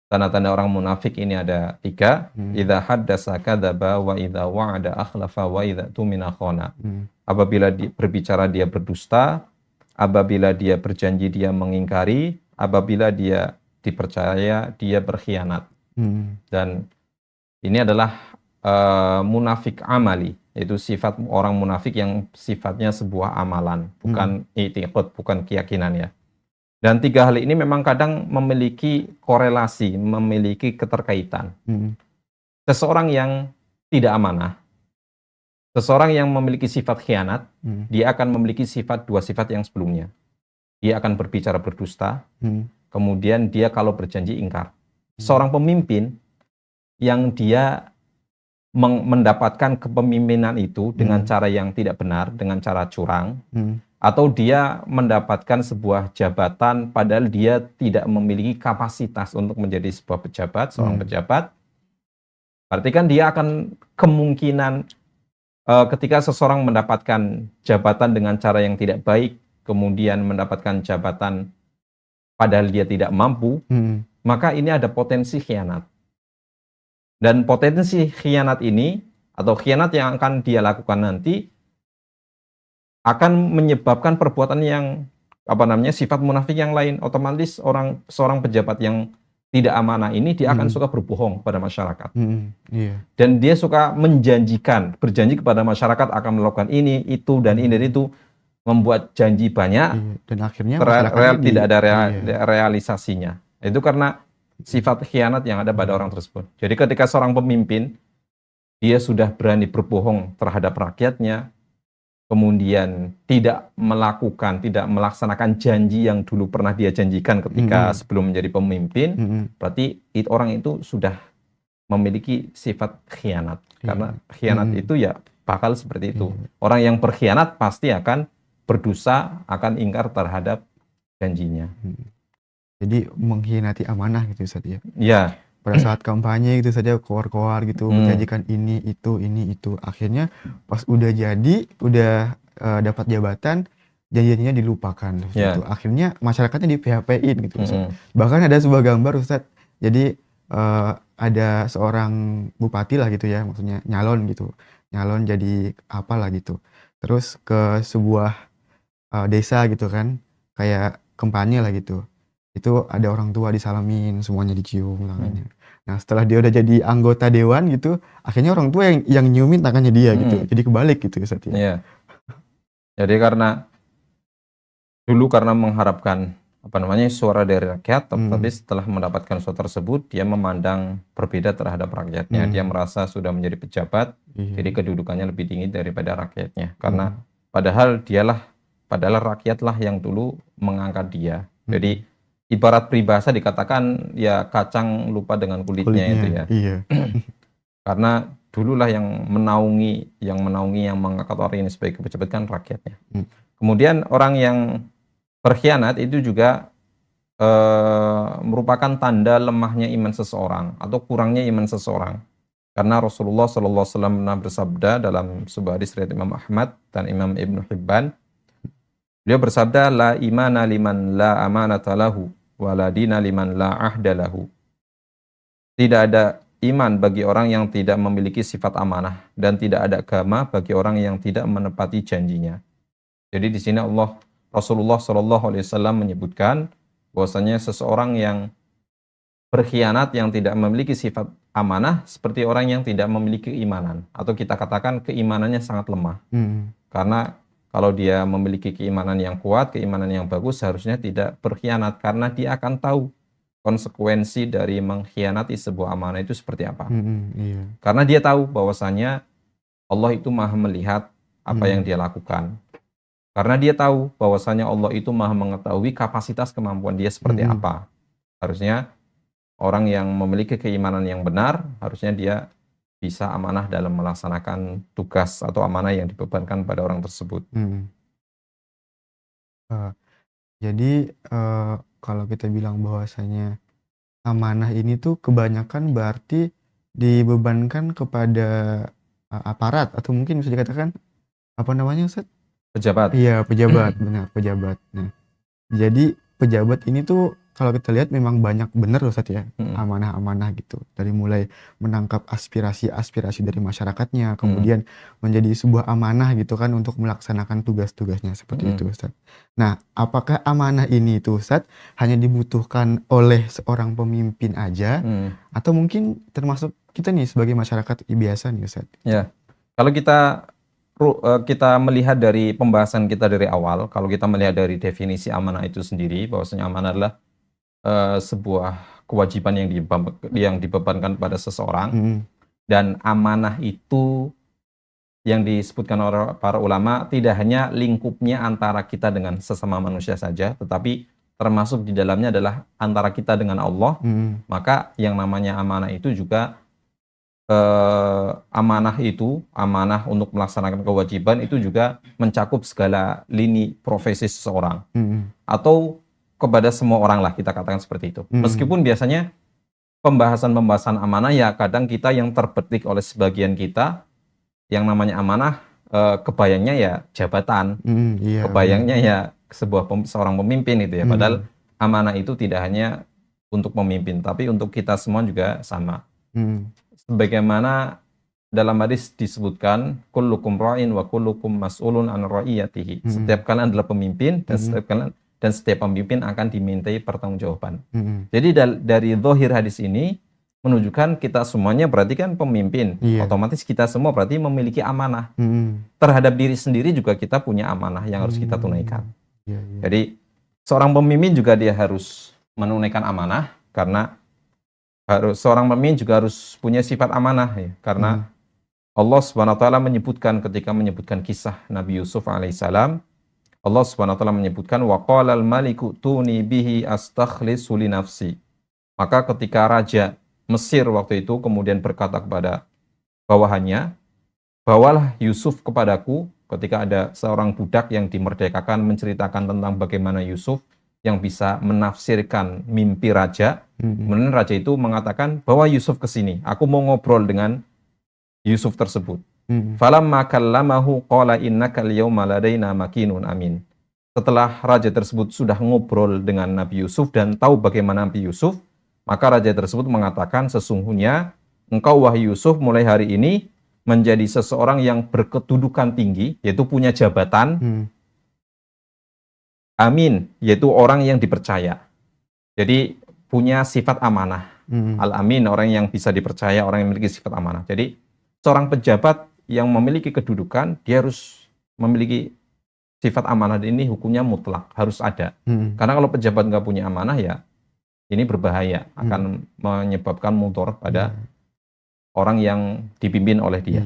tanda-tanda orang munafik ini ada 3. Idza haddasa kadzaba wa idza wa'ada akhlafa wa idza tumina khana. Apabila berbicara dia berdusta, apabila dia berjanji dia mengingkari, apabila dia dipercaya dia berkhianat. Dan ini adalah munafik amali, yaitu sifat orang munafik yang sifatnya sebuah amalan, bukan i'tiqad, bukan keyakinan ya. Dan 3 hal ini memang kadang memiliki korelasi, memiliki keterkaitan. Seseorang yang tidak amanah, seseorang yang memiliki sifat khianat, dia akan memiliki 2 sifat yang sebelumnya. Dia akan berbicara berdusta, kemudian dia kalau berjanji ingkar. Seorang pemimpin yang dia mendapatkan kepemimpinan itu dengan cara yang tidak benar, dengan cara curang, atau dia mendapatkan sebuah jabatan padahal dia tidak memiliki kapasitas untuk menjadi sebuah pejabat, seorang pejabat, berarti kan dia akan kemungkinan ketika seseorang mendapatkan jabatan dengan cara yang tidak baik, kemudian mendapatkan jabatan padahal dia tidak mampu, maka ini ada potensi khianat. Dan potensi khianat ini, atau khianat yang akan dia lakukan nanti, akan menyebabkan perbuatan yang, sifat munafik yang lain. Otomatis seorang pejabat yang tidak amanah ini, dia akan suka berbohong pada masyarakat. Dan dia suka berjanji kepada masyarakat akan melakukan ini, itu, dan ini, dan itu, membuat janji banyak, dan akhirnya tidak ada realisasinya. Itu karena sifat khianat yang ada pada orang tersebut. Jadi ketika seorang pemimpin, dia sudah berani berbohong terhadap rakyatnya, kemudian tidak melaksanakan janji yang dulu pernah dia janjikan ketika sebelum menjadi pemimpin, berarti orang itu sudah memiliki sifat khianat. Karena Iya. khianat itu ya bakal seperti itu. Iya. Orang yang berkhianat pasti akan berdosa, akan ingkar terhadap janjinya. Jadi mengkhianati amanah gitu Ustaz ya. Ya, Pada saat kampanye gitu saja koar-koar gitu, Hmm. menjanjikan ini itu. Akhirnya pas udah jadi, udah dapat jabatan, janjinya dilupakan terus Ya. gitu. Akhirnya masyarakatnya di PHP-in gitu Ustaz. Mm-mm. Bahkan ada sebuah gambar Ustaz. Jadi ada seorang bupati lah gitu ya, maksudnya nyalon gitu. Nyalon jadi apalah gitu. Terus ke sebuah desa gitu kan, kayak kampanye lah gitu. Itu ada orang tua disalamin, semuanya dicium tangannya. Nah, setelah dia udah jadi anggota dewan gitu, akhirnya orang tua yang nyiumin tangannya dia gitu. Jadi kebalik gitu Ustaz ya. Iya. Jadi karena mengharapkan suara dari rakyat, tapi setelah mendapatkan suara tersebut, dia memandang berbeda terhadap rakyatnya. Dia merasa sudah menjadi pejabat, Iya. jadi kedudukannya lebih tinggi daripada rakyatnya. Karena padahal rakyatlah yang dulu mengangkat dia. Jadi ibarat peribahasa dikatakan ya kacang lupa dengan kulitnya itu ya. Iya. Karena dululah yang menaungi, yang mengangkat orang ini sebagai pejabat kan rakyatnya. Kemudian orang yang berkhianat itu juga merupakan tanda lemahnya iman seseorang atau kurangnya iman seseorang. Karena Rasulullah SAW pernah bersabda dalam sebuah hadis riwayat Imam Ahmad dan Imam Ibnu Hibban, beliau bersabda, la imana liman la amanata lahu, wa la dina liman la ahda lahu. Tidak ada iman bagi orang yang tidak memiliki sifat amanah, dan tidak ada agama bagi orang yang tidak menepati janjinya. Jadi di sini Rasulullah SAW menyebutkan bahwasanya seseorang yang berkhianat, yang tidak memiliki sifat amanah, seperti orang yang tidak memiliki keimanan, atau kita katakan keimanannya sangat lemah. Karena kalau dia memiliki keimanan yang kuat, keimanan yang bagus, seharusnya tidak berkhianat, karena dia akan tahu konsekuensi dari mengkhianati sebuah amanah itu seperti apa. Iya. Karena dia tahu bahwasanya Allah itu maha melihat apa yang dia lakukan. Karena dia tahu bahwasanya Allah itu maha mengetahui kapasitas kemampuan dia seperti apa. Harusnya orang yang memiliki keimanan yang benar, harusnya dia bisa amanah dalam melaksanakan tugas atau amanah yang dibebankan pada orang tersebut. Jadi kalau kita bilang bahwasanya amanah ini tuh kebanyakan berarti dibebankan kepada aparat, atau mungkin bisa dikatakan apa namanya Ustaz? Pejabat. Iya, pejabat, benar, pejabat. Nah, jadi pejabat ini tuh kalau kita lihat memang banyak benar Ustaz ya, amanah-amanah gitu. Dari mulai menangkap aspirasi-aspirasi dari masyarakatnya, kemudian menjadi sebuah amanah gitu kan untuk melaksanakan tugas-tugasnya seperti itu Ustaz. Nah, apakah amanah ini tuh Ustaz hanya dibutuhkan oleh seorang pemimpin aja, atau mungkin termasuk kita nih sebagai masyarakat biasa nih Ustaz? Ya, kalau kita melihat dari pembahasan kita dari awal, kalau kita melihat dari definisi amanah itu sendiri, bahwasanya amanah adalah sebuah kewajiban yang dibebankan pada seseorang, dan amanah itu yang disebutkan oleh para ulama tidak hanya lingkupnya antara kita dengan sesama manusia saja, tetapi termasuk di dalamnya adalah antara kita dengan Allah. Maka yang namanya amanah itu juga amanah untuk melaksanakan kewajiban itu juga mencakup segala lini profesi seseorang, atau kepada semua orang lah, kita katakan seperti itu. Meskipun biasanya pembahasan amanah ya kadang kita yang terbetik oleh sebagian kita, yang namanya amanah kebayangnya ya jabatan, kebayangnya ya seorang pemimpin itu ya. Padahal amanah itu tidak hanya untuk pemimpin, tapi untuk kita semua juga sama. Sebagaimana dalam hadis disebutkan, kullukum ra'in wa kullukum mas'ulun an ra'iyatihi. Setiap kalian adalah pemimpin, dan setiap pemimpin akan dimintai pertanggungjawaban. Jadi dari zahir hadis ini menunjukkan kita semuanya berarti kan pemimpin. Otomatis kita semua berarti memiliki amanah. Terhadap diri sendiri juga kita punya amanah yang harus kita tunaikan. Jadi seorang pemimpin juga dia harus menunaikan amanah, karena seorang pemimpin juga harus punya sifat amanah ya. Karena Allah SWT ketika menyebutkan kisah Nabi Yusuf alaihissalam, Allah SWT menyebutkan waqalal maliku tuni bihi astakhlisu li nafsi. Maka ketika raja Mesir waktu itu kemudian berkata kepada bawahannya, bawalah Yusuf kepadaku, ketika ada seorang budak yang dimerdekakan menceritakan tentang bagaimana Yusuf yang bisa menafsirkan mimpi raja. Kemudian raja itu mengatakan, bawa Yusuf ke sini, aku mau ngobrol dengan Yusuf tersebut. Falamma kallamahu qala innaka al-yawma ladaina makinun amin. Setelah raja tersebut sudah ngobrol dengan Nabi Yusuf dan tahu bagaimana Nabi Yusuf, maka raja tersebut mengatakan, sesungguhnya engkau wahai Yusuf mulai hari ini menjadi seseorang yang berkedudukan tinggi, yaitu punya jabatan, amin, yaitu orang yang dipercaya. Jadi punya sifat amanah. Al-amin, orang yang bisa dipercaya, orang yang memiliki sifat amanah. Jadi seorang pejabat yang memiliki kedudukan, dia harus memiliki sifat amanah. Ini hukumnya mutlak, harus ada. Karena kalau pejabat nggak punya amanah, ya ini berbahaya, akan menyebabkan mudarat pada orang yang dipimpin oleh dia.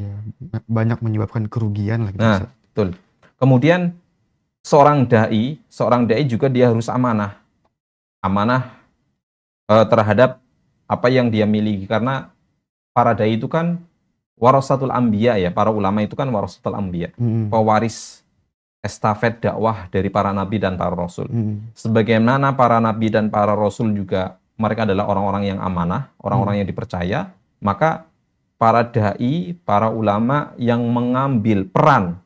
Banyak menyebabkan kerugian lah. Nah, betul. Kemudian seorang dai juga dia harus amanah. Amanah terhadap apa yang dia miliki, karena para dai itu kan warasatul anbiya, ya, para ulama itu kan warasatul anbiya, pewaris estafet dakwah dari para nabi dan para rasul. Sebagaimana para nabi dan para rasul juga mereka adalah orang-orang yang amanah, orang-orang yang dipercaya, maka para dai, para ulama yang mengambil peran,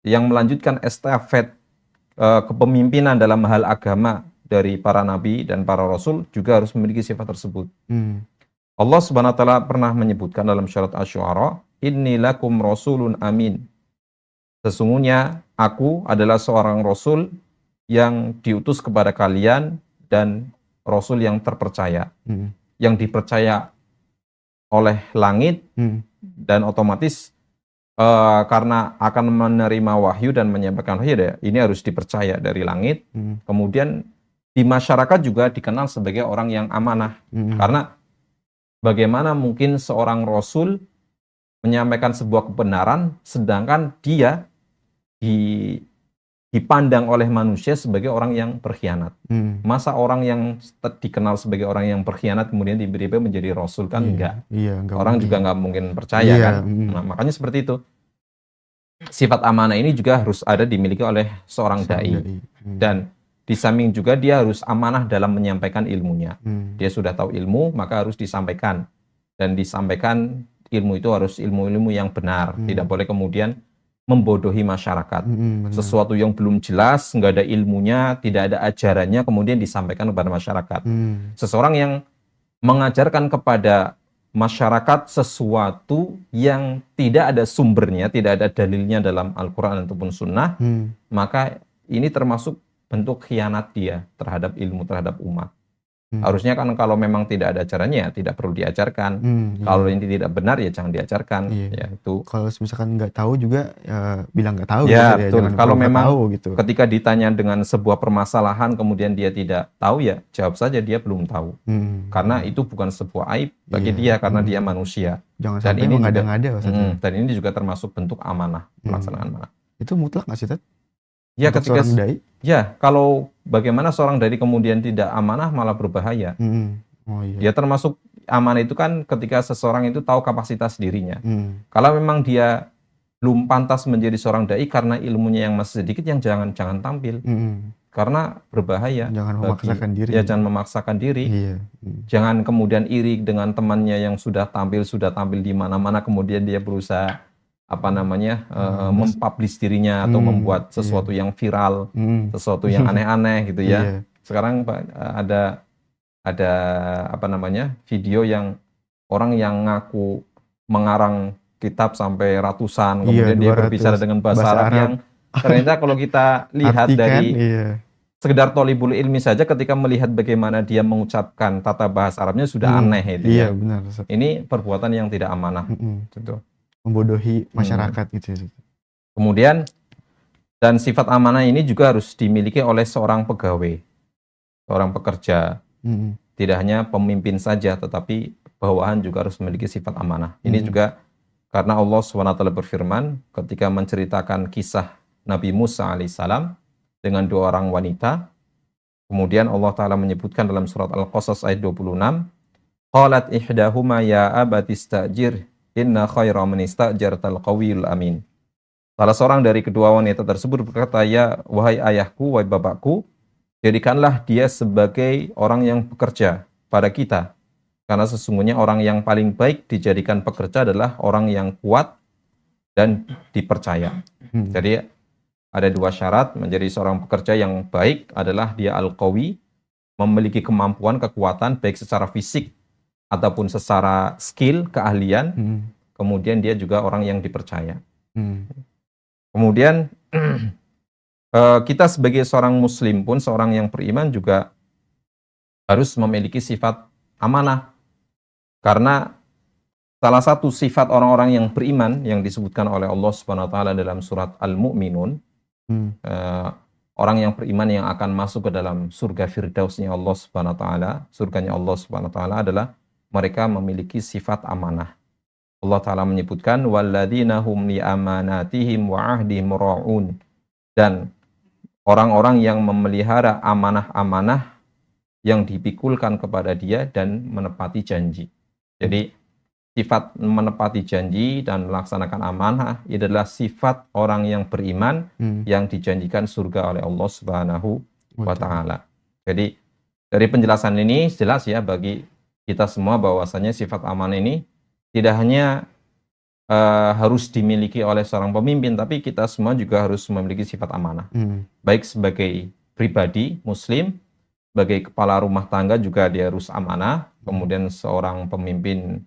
yang melanjutkan estafet kepemimpinan dalam hal agama dari para nabi dan para rasul juga harus memiliki sifat tersebut. Allah Subhanahu wa taala pernah menyebutkan dalam surat Asy-Syu'ara, "Inni lakum rasulun amin." Sesungguhnya aku adalah seorang rasul yang diutus kepada kalian dan rasul yang terpercaya. Yang dipercaya oleh langit dan otomatis karena akan menerima wahyu dan menyampaikan wahyu, ini harus dipercaya dari langit. Kemudian di masyarakat juga dikenal sebagai orang yang amanah. Karena bagaimana mungkin seorang rasul menyampaikan sebuah kebenaran sedangkan dia dipandang oleh manusia sebagai orang yang berkhianat. Masa orang yang dikenal sebagai orang yang berkhianat kemudian tiba-tiba menjadi rasul, kan enggak. Orang juga nggak mungkin percaya kan. Nah, makanya seperti itu. Sifat amanah ini juga harus ada dimiliki oleh seorang dai. Dan di samping juga dia harus amanah dalam menyampaikan ilmunya. Dia sudah tahu ilmu, maka harus disampaikan. Dan disampaikan ilmu itu harus ilmu-ilmu yang benar. Tidak boleh kemudian membodohi masyarakat. Sesuatu yang belum jelas, nggak ada ilmunya, tidak ada ajarannya, kemudian disampaikan kepada masyarakat. Seseorang yang mengajarkan kepada masyarakat sesuatu yang tidak ada sumbernya, tidak ada dalilnya dalam Al-Quran ataupun Sunnah, maka ini termasuk bentuk khianat dia terhadap ilmu, terhadap umat. Harusnya kan kalau memang tidak ada ajarannya, tidak perlu diajarkan. Kalau ini tidak benar, ya jangan diajarkan. Ya, itu. Kalau misalkan nggak tahu juga, ya bilang nggak tahu. Ya, gitu, betul. Kalau memang tahu, gitu. Ketika ditanya dengan sebuah permasalahan, kemudian dia tidak tahu, ya jawab saja dia belum tahu. Karena itu bukan sebuah aib bagi dia, karena dia manusia. Jangan sampai mengada-ngada. Dan ini juga termasuk bentuk amanah, pelaksanaan amanah. Itu mutlak nggak sih, Ted? Ya, ketika dai? Ya, kalau bagaimana seorang dai kemudian tidak amanah malah berbahaya. Ya, termasuk amanah itu kan ketika seseorang itu tahu kapasitas dirinya. Kalau memang dia belum pantas menjadi seorang dai karena ilmunya yang masih sedikit, yang jangan tampil. Karena berbahaya. Jangan memaksakan diri. Ya, jangan memaksakan diri. Jangan kemudian iri dengan temannya yang sudah tampil di mana-mana, kemudian dia berusaha mempublish dirinya atau membuat sesuatu yang viral, sesuatu yang aneh-aneh gitu ya. Sekarang ada video yang orang yang ngaku mengarang kitab sampai ratusan, kemudian dia berbicara dengan bahasa Arab yang ternyata kalau kita lihat dari sekedar tholibul ilmi saja, ketika melihat bagaimana dia mengucapkan tata bahasa Arabnya sudah aneh itu ya. Benar. Ini perbuatan yang tidak amanah. Gitu. Membodohi masyarakat gitu. Kemudian, dan sifat amanah ini juga harus dimiliki oleh seorang pegawai, seorang pekerja. Tidak hanya pemimpin saja, tetapi bawahan juga harus memiliki sifat amanah. Ini juga karena Allah SWT berfirman ketika menceritakan kisah Nabi Musa alaihissalam dengan 2 orang wanita. Kemudian Allah Ta'ala menyebutkan dalam surat Al-Qasas ayat 26, Qalat ihdahuma ya abati istajir inna khaira man istajartal qawiyul amin. Salah seorang dari kedua wanita tersebut berkata, ya wahai ayahku, wahai bapakku, jadikanlah dia sebagai orang yang bekerja pada kita. Karena sesungguhnya orang yang paling baik dijadikan pekerja adalah orang yang kuat dan dipercaya. Jadi ada dua syarat menjadi seorang pekerja yang baik adalah dia al-qawi, memiliki kemampuan, kekuatan baik secara fisik ataupun secara skill, keahlian. Kemudian dia juga orang yang dipercaya. Kemudian kita sebagai seorang muslim pun, seorang yang beriman juga harus memiliki sifat amanah. Karena salah satu sifat orang-orang yang beriman yang disebutkan oleh Allah Subhanahu wa taala dalam surat Al-Mu'minun, orang yang beriman yang akan masuk ke dalam surga Firdausnya Allah Subhanahu wa taala, surganya Allah Subhanahu wa taala adalah mereka memiliki sifat amanah. Allah taala menyebutkan walladzina hum li amanatihim wa ahdihim ra'un, dan orang-orang yang memelihara amanah-amanah yang dipikulkan kepada dia dan menepati janji. Jadi sifat menepati janji dan melaksanakan amanah adalah sifat orang yang beriman yang dijanjikan surga oleh Allah Subhanahu wa taala. Jadi dari penjelasan ini jelas ya bagi kita semua bahwasanya sifat amanah ini tidak hanya harus dimiliki oleh seorang pemimpin, tapi kita semua juga harus memiliki sifat amanah. Baik sebagai pribadi muslim, sebagai kepala rumah tangga juga dia harus amanah. Kemudian seorang pemimpin,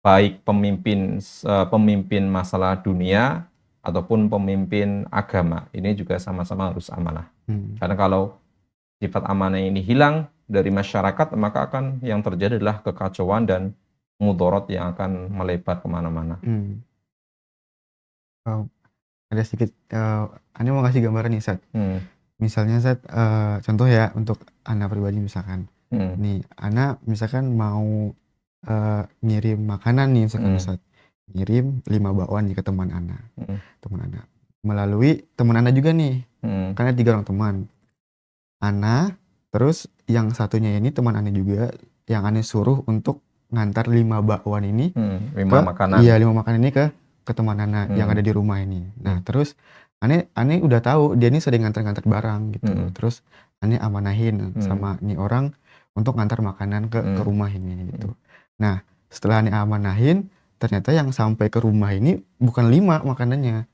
baik pemimpin masalah dunia ataupun pemimpin agama, ini juga sama-sama harus amanah. Karena kalau sifat amanah ini hilang dari masyarakat, maka akan yang terjadi adalah kekacauan dan mudorot yang akan melebar kemana-mana. Ada sedikit, Anda mau kasih gambaran nih, Ustaz. Misalnya, Ustaz, contoh ya untuk Ana pribadi misalkan. Nih, Ana misalkan mau ngirim makanan nih misalkan, Ustaz. Ngirim 5 bakwan nih ke teman Ana. Teman Ana. Melalui teman Ana juga nih. Karena 3 orang teman. Ana, terus yang satunya ini teman Ana juga yang Ana suruh untuk ngantar 5 bakwan ini 5 makanan. Iya, 5 makanan ini ke teman Ana yang ada di rumah ini. Nah, terus Ane udah tahu dia ini sering ngantar-ngantar barang gitu. Terus Ane amanahin sama nih orang untuk ngantar makanan ke rumah ini gitu. Nah, setelah Ane amanahin, ternyata yang sampai ke rumah ini bukan 5 makanannya.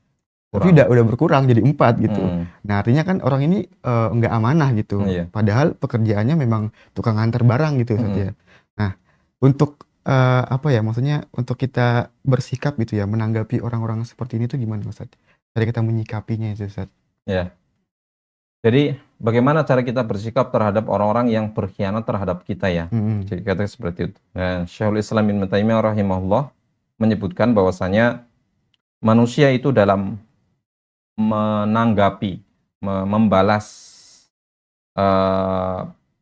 Tapi udah berkurang jadi 4 gitu. Nah, artinya kan orang ini nggak amanah gitu. Padahal pekerjaannya memang tukang ngantar barang gitu saja. Nah, untuk maksudnya untuk kita bersikap gitu ya, menanggapi orang-orang seperti ini tuh gimana, Ustaz? Cara kita menyikapinya itu, Ustaz. Ya. Jadi bagaimana cara kita bersikap terhadap orang-orang yang berkhianat terhadap kita ya? Jadi kata seperti itu. Nah, Syekhul Islam Ibnu Taimiyah rahimahullah menyebutkan bahwasanya manusia itu dalam menanggapi, membalas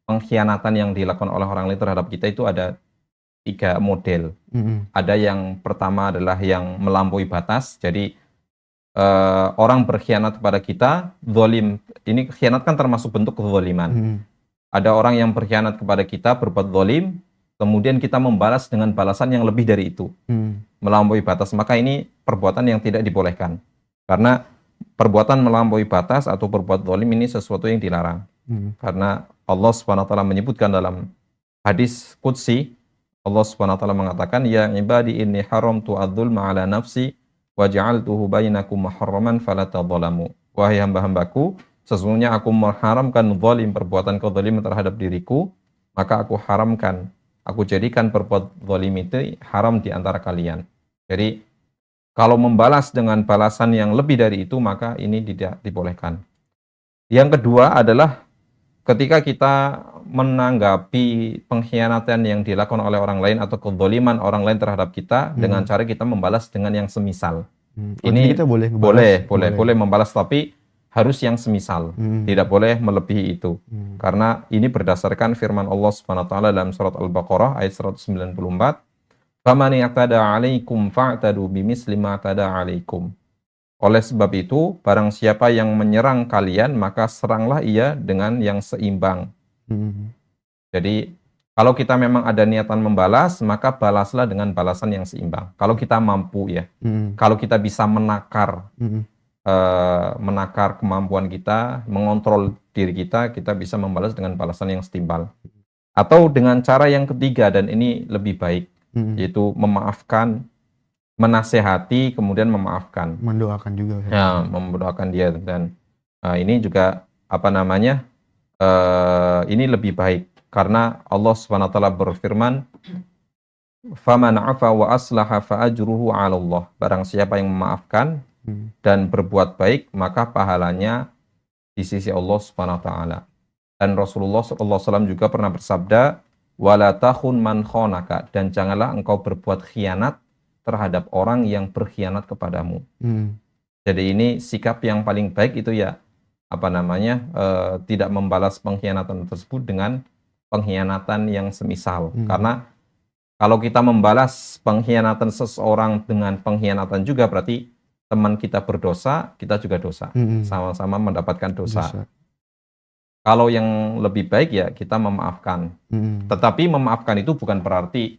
pengkhianatan yang dilakukan oleh orang lain terhadap kita itu ada 3 model. Ada yang pertama adalah yang melampaui batas. Jadi orang berkhianat kepada kita, zalim. Ini khianat kan termasuk bentuk kezaliman. Ada orang yang berkhianat kepada kita, berbuat zalim, kemudian kita membalas dengan balasan yang lebih dari itu. Melampaui batas. Maka ini perbuatan yang tidak dibolehkan. Karena perbuatan melampaui batas atau berbuat zalim ini sesuatu yang dilarang. Karena Allah SWT menyebutkan dalam hadis qudsi, Allah Subhanahu wa taala mengatakan, ya ibadi inni haramtu adz-dzulma ala nafsi wa ja'altuhu bainakum muharraman fala tadzalamu. Wahai hamba-hambaku, sesungguhnya aku mengharamkan zalim, perbuatan kezaliman terhadap diriku, maka aku haramkan, aku jadikan perbuatan zalim itu haram di antara kalian. Jadi kalau membalas dengan balasan yang lebih dari itu, maka ini tidak dibolehkan. Yang kedua adalah ketika kita menanggapi pengkhianatan yang dilakukan oleh orang lain atau kezaliman orang lain terhadap kita dengan cara kita membalas dengan yang semisal. Ini kita boleh membalas, tapi harus yang semisal. Tidak boleh melebihi itu. Karena ini berdasarkan firman Allah Subhanahu wa taala dalam surat Al-Baqarah ayat 194, "Faman i'tada 'alaikum fa'tadu bimisli ma i'tada 'alaikum." Oleh sebab itu, barang siapa yang menyerang kalian, maka seranglah ia dengan yang seimbang. Jadi, Kalau kita memang ada niatan membalas, maka balaslah dengan balasan yang seimbang. Kalau kita mampu ya, kalau kita bisa menakar kemampuan kita, mengontrol diri kita, kita bisa membalas dengan balasan yang setimpal. Atau dengan cara yang ketiga, dan ini lebih baik, yaitu memaafkan, menasehati, kemudian memaafkan. Mendoakan juga. Ya, mendoakan dia. Dan ini juga ini lebih baik. Karena Allah SWT berfirman, "Faman 'afa wa aslaha fa ajruhu 'ala Allah." Barang siapa yang memaafkan dan berbuat baik, maka pahalanya di sisi Allah SWT. Dan Rasulullah SAW juga pernah bersabda, "Wala takhun man khonaka." Dan janganlah engkau berbuat khianat terhadap orang yang berkhianat kepadamu. Jadi ini sikap yang paling baik itu ya, tidak membalas pengkhianatan tersebut dengan pengkhianatan yang semisal. Karena kalau kita membalas pengkhianatan seseorang dengan pengkhianatan juga, berarti teman kita berdosa, kita juga dosa. Sama-sama mendapatkan dosa. Kalau yang lebih baik ya kita memaafkan. Tetapi memaafkan itu bukan berarti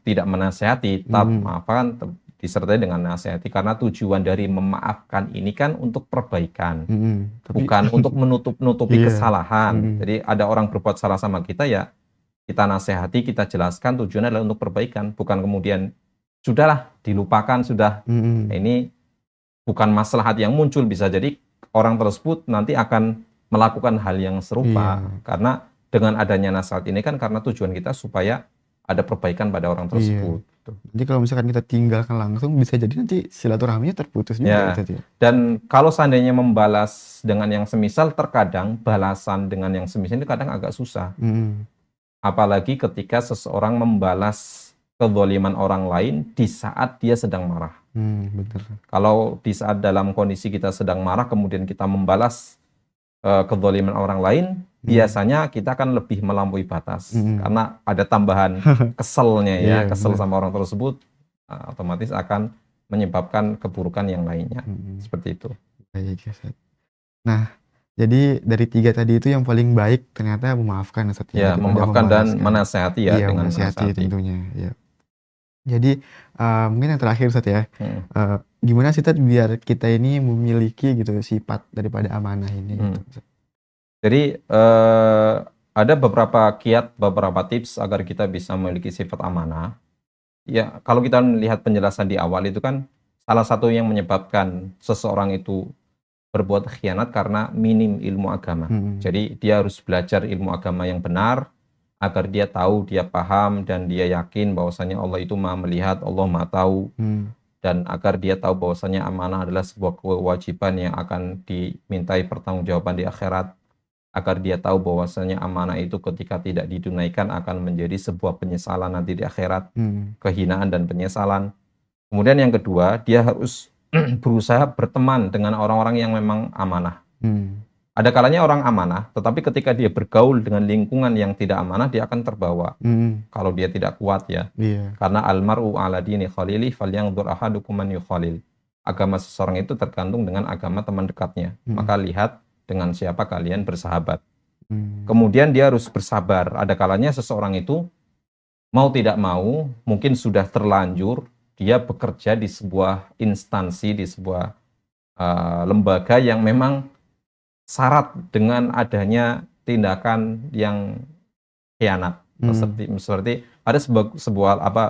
tidak menasehati. Tetap maafkan disertai dengan nasihati, karena tujuan dari memaafkan ini kan untuk perbaikan, bukan untuk menutupi kesalahan. Jadi ada orang berbuat salah sama kita, ya kita nasihati, kita jelaskan, tujuannya adalah untuk perbaikan, bukan kemudian sudahlah dilupakan sudah. Ini bukan maslahat yang muncul, bisa jadi orang tersebut nanti akan melakukan hal yang serupa. Karena dengan adanya nasihat ini kan karena tujuan kita supaya ada perbaikan pada orang tersebut. Jadi kalau misalkan kita tinggalkan langsung, bisa jadi nanti silaturahminya terputus juga. Dan kalau seandainya membalas dengan yang semisal, terkadang balasan dengan yang semisal itu kadang agak susah. Apalagi ketika seseorang membalas kezaliman orang lain di saat dia sedang marah. Kalau di saat dalam kondisi kita sedang marah, kemudian kita membalas kezaliman orang lain, biasanya kita akan lebih melampaui batas. Karena ada tambahan keselnya kesel sama orang tersebut, otomatis akan menyebabkan keburukan yang lainnya. Seperti itu. Baik, nah, jadi dari 3 tadi itu yang paling baik ternyata memaafkan. Ya, memaafkan dan menasehati ya, dengan menasehati tentunya. Ya. Jadi mungkin yang terakhir Ustaz ya, gimana sih Ustaz biar kita ini memiliki gitu sifat daripada amanah ini? Jadi ada beberapa kiat, beberapa tips agar kita bisa memiliki sifat amanah. Ya, kalau kita melihat penjelasan di awal itu kan salah satu yang menyebabkan seseorang itu berbuat khianat karena minim ilmu agama. Jadi dia harus belajar ilmu agama yang benar agar dia tahu, dia paham, dan dia yakin bahwasanya Allah itu Maha melihat, Allah Maha tahu. Dan agar dia tahu bahwasanya amanah adalah sebuah kewajiban yang akan dimintai pertanggungjawaban di akhirat. Agar dia tahu bahwasanya amanah itu ketika tidak ditunaikan akan menjadi sebuah penyesalan nanti di akhirat, kehinaan dan penyesalan. Kemudian yang kedua, dia harus berusaha berteman dengan orang-orang yang memang amanah. Ada kalanya orang amanah, tetapi ketika dia bergaul dengan lingkungan yang tidak amanah, dia akan terbawa. Kalau dia tidak kuat ya. Karena almar'u ala dini khalili falyanzur ahadukum man yukhalil. Agama seseorang itu tergantung dengan agama teman dekatnya. Maka lihat dengan siapa kalian bersahabat. Kemudian dia harus bersabar. Ada kalanya seseorang itu mau tidak mau, mungkin sudah terlanjur, dia bekerja di sebuah instansi, di sebuah lembaga yang memang syarat dengan adanya tindakan yang khianat. Seperti ada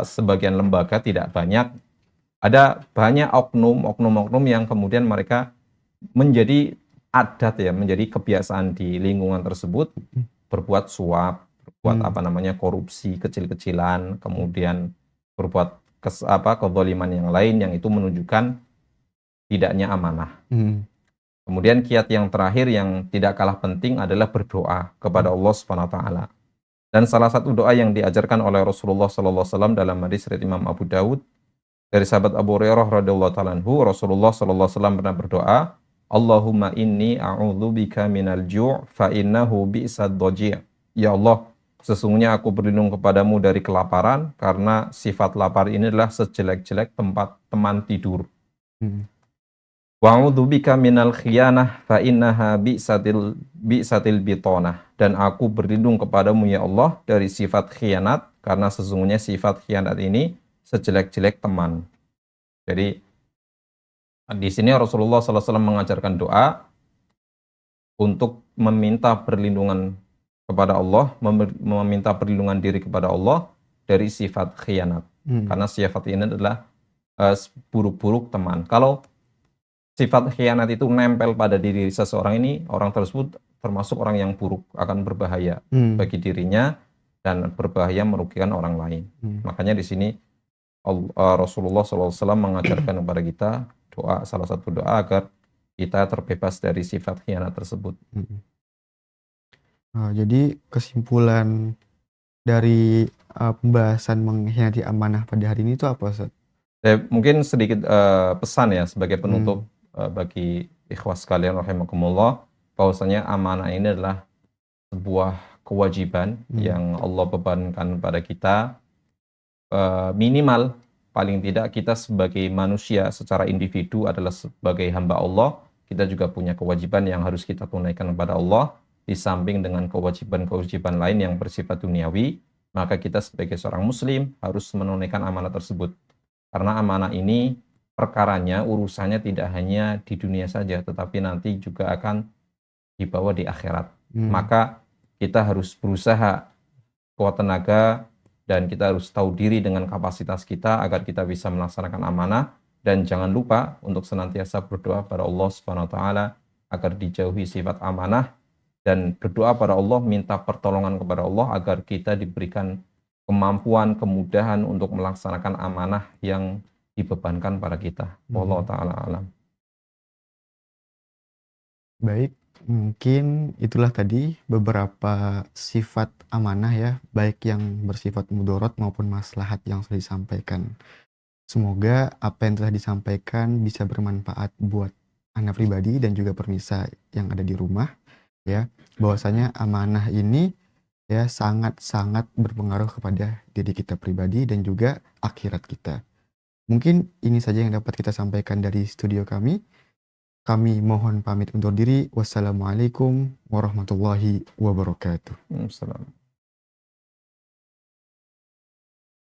sebagian lembaga, tidak banyak, ada banyak oknum-oknum yang kemudian mereka menjadi adat ya, menjadi kebiasaan di lingkungan tersebut, berbuat suap, berbuat korupsi kecil-kecilan, kemudian berbuat kezaliman yang lain yang itu menunjukkan tidaknya amanah. Kemudian kiat yang terakhir yang tidak kalah penting adalah berdoa kepada Allah Subhanahu wa taala. Dan salah satu doa yang diajarkan oleh Rasulullah sallallahu alaihi wasallam dalam hadis riwayat Imam Abu Daud dari sahabat Abu Hurairah radhiyallahu taala anhu, Rasulullah sallallahu alaihi wasallam pernah berdoa, Allahumma inni a'udzubika minal ju' fa innahu bi'sad dhaji'. Ya Allah, sesungguhnya aku berlindung kepadamu dari kelaparan, karena sifat lapar ini adalah sejelek-jelek tempat teman tidur. Wa'udzubika minal khiyanah fa innaha bi'satil bitonah. Dan aku berlindung kepadamu ya Allah dari sifat khianat, karena sesungguhnya sifat khianat ini sejelek-jelek teman. Jadi di sini Rasulullah SAW mengajarkan doa untuk meminta perlindungan kepada Allah, meminta perlindungan diri kepada Allah dari sifat khianat. Karena sifat ini adalah buruk-buruk teman. Kalau sifat khianat itu nempel pada diri seseorang ini, orang tersebut termasuk orang yang buruk, akan berbahaya bagi dirinya dan berbahaya merugikan orang lain. Makanya di sini Rasulullah SAW mengajarkan kepada kita doa, salah satu doa agar kita terbebas dari sifat khianat tersebut. Jadi kesimpulan dari pembahasan mengkhianati amanah pada hari ini itu apa, Ustaz? Mungkin sedikit pesan ya sebagai penutup bagi ikhwas sekalian rahimakumullah, bahwasanya amanah ini adalah sebuah kewajiban yang Allah bebankan pada kita. Minimal paling tidak kita sebagai manusia secara individu adalah sebagai hamba Allah, kita juga punya kewajiban yang harus kita tunaikan kepada Allah, di samping dengan kewajiban-kewajiban lain yang bersifat duniawi. Maka kita sebagai seorang muslim harus menunaikan amanah tersebut, karena amanah ini perkaranya, urusannya tidak hanya di dunia saja, tetapi nanti juga akan dibawa di akhirat. Maka kita harus berusaha kuat tenaga dan kita harus tahu diri dengan kapasitas kita agar kita bisa melaksanakan amanah. Dan jangan lupa untuk senantiasa berdoa pada Allah Subhanahu wa taala agar dijauhi sifat amanah, dan berdoa pada Allah, minta pertolongan kepada Allah agar kita diberikan kemampuan, kemudahan untuk melaksanakan amanah yang dibebankan pada kita. Wallahu ta'ala alam. Baik, mungkin itulah tadi beberapa sifat amanah ya, baik yang bersifat mudorot maupun maslahat yang sudah disampaikan. Semoga apa yang telah disampaikan bisa bermanfaat buat Anda pribadi dan juga pemirsa yang ada di rumah ya, bahwasanya amanah ini ya sangat-sangat berpengaruh kepada diri kita pribadi dan juga akhirat kita. Mungkin ini saja yang dapat kita sampaikan dari studio kami. Kami mohon pamit undur diri. Wassalamualaikum warahmatullahi wabarakatuh. Salam.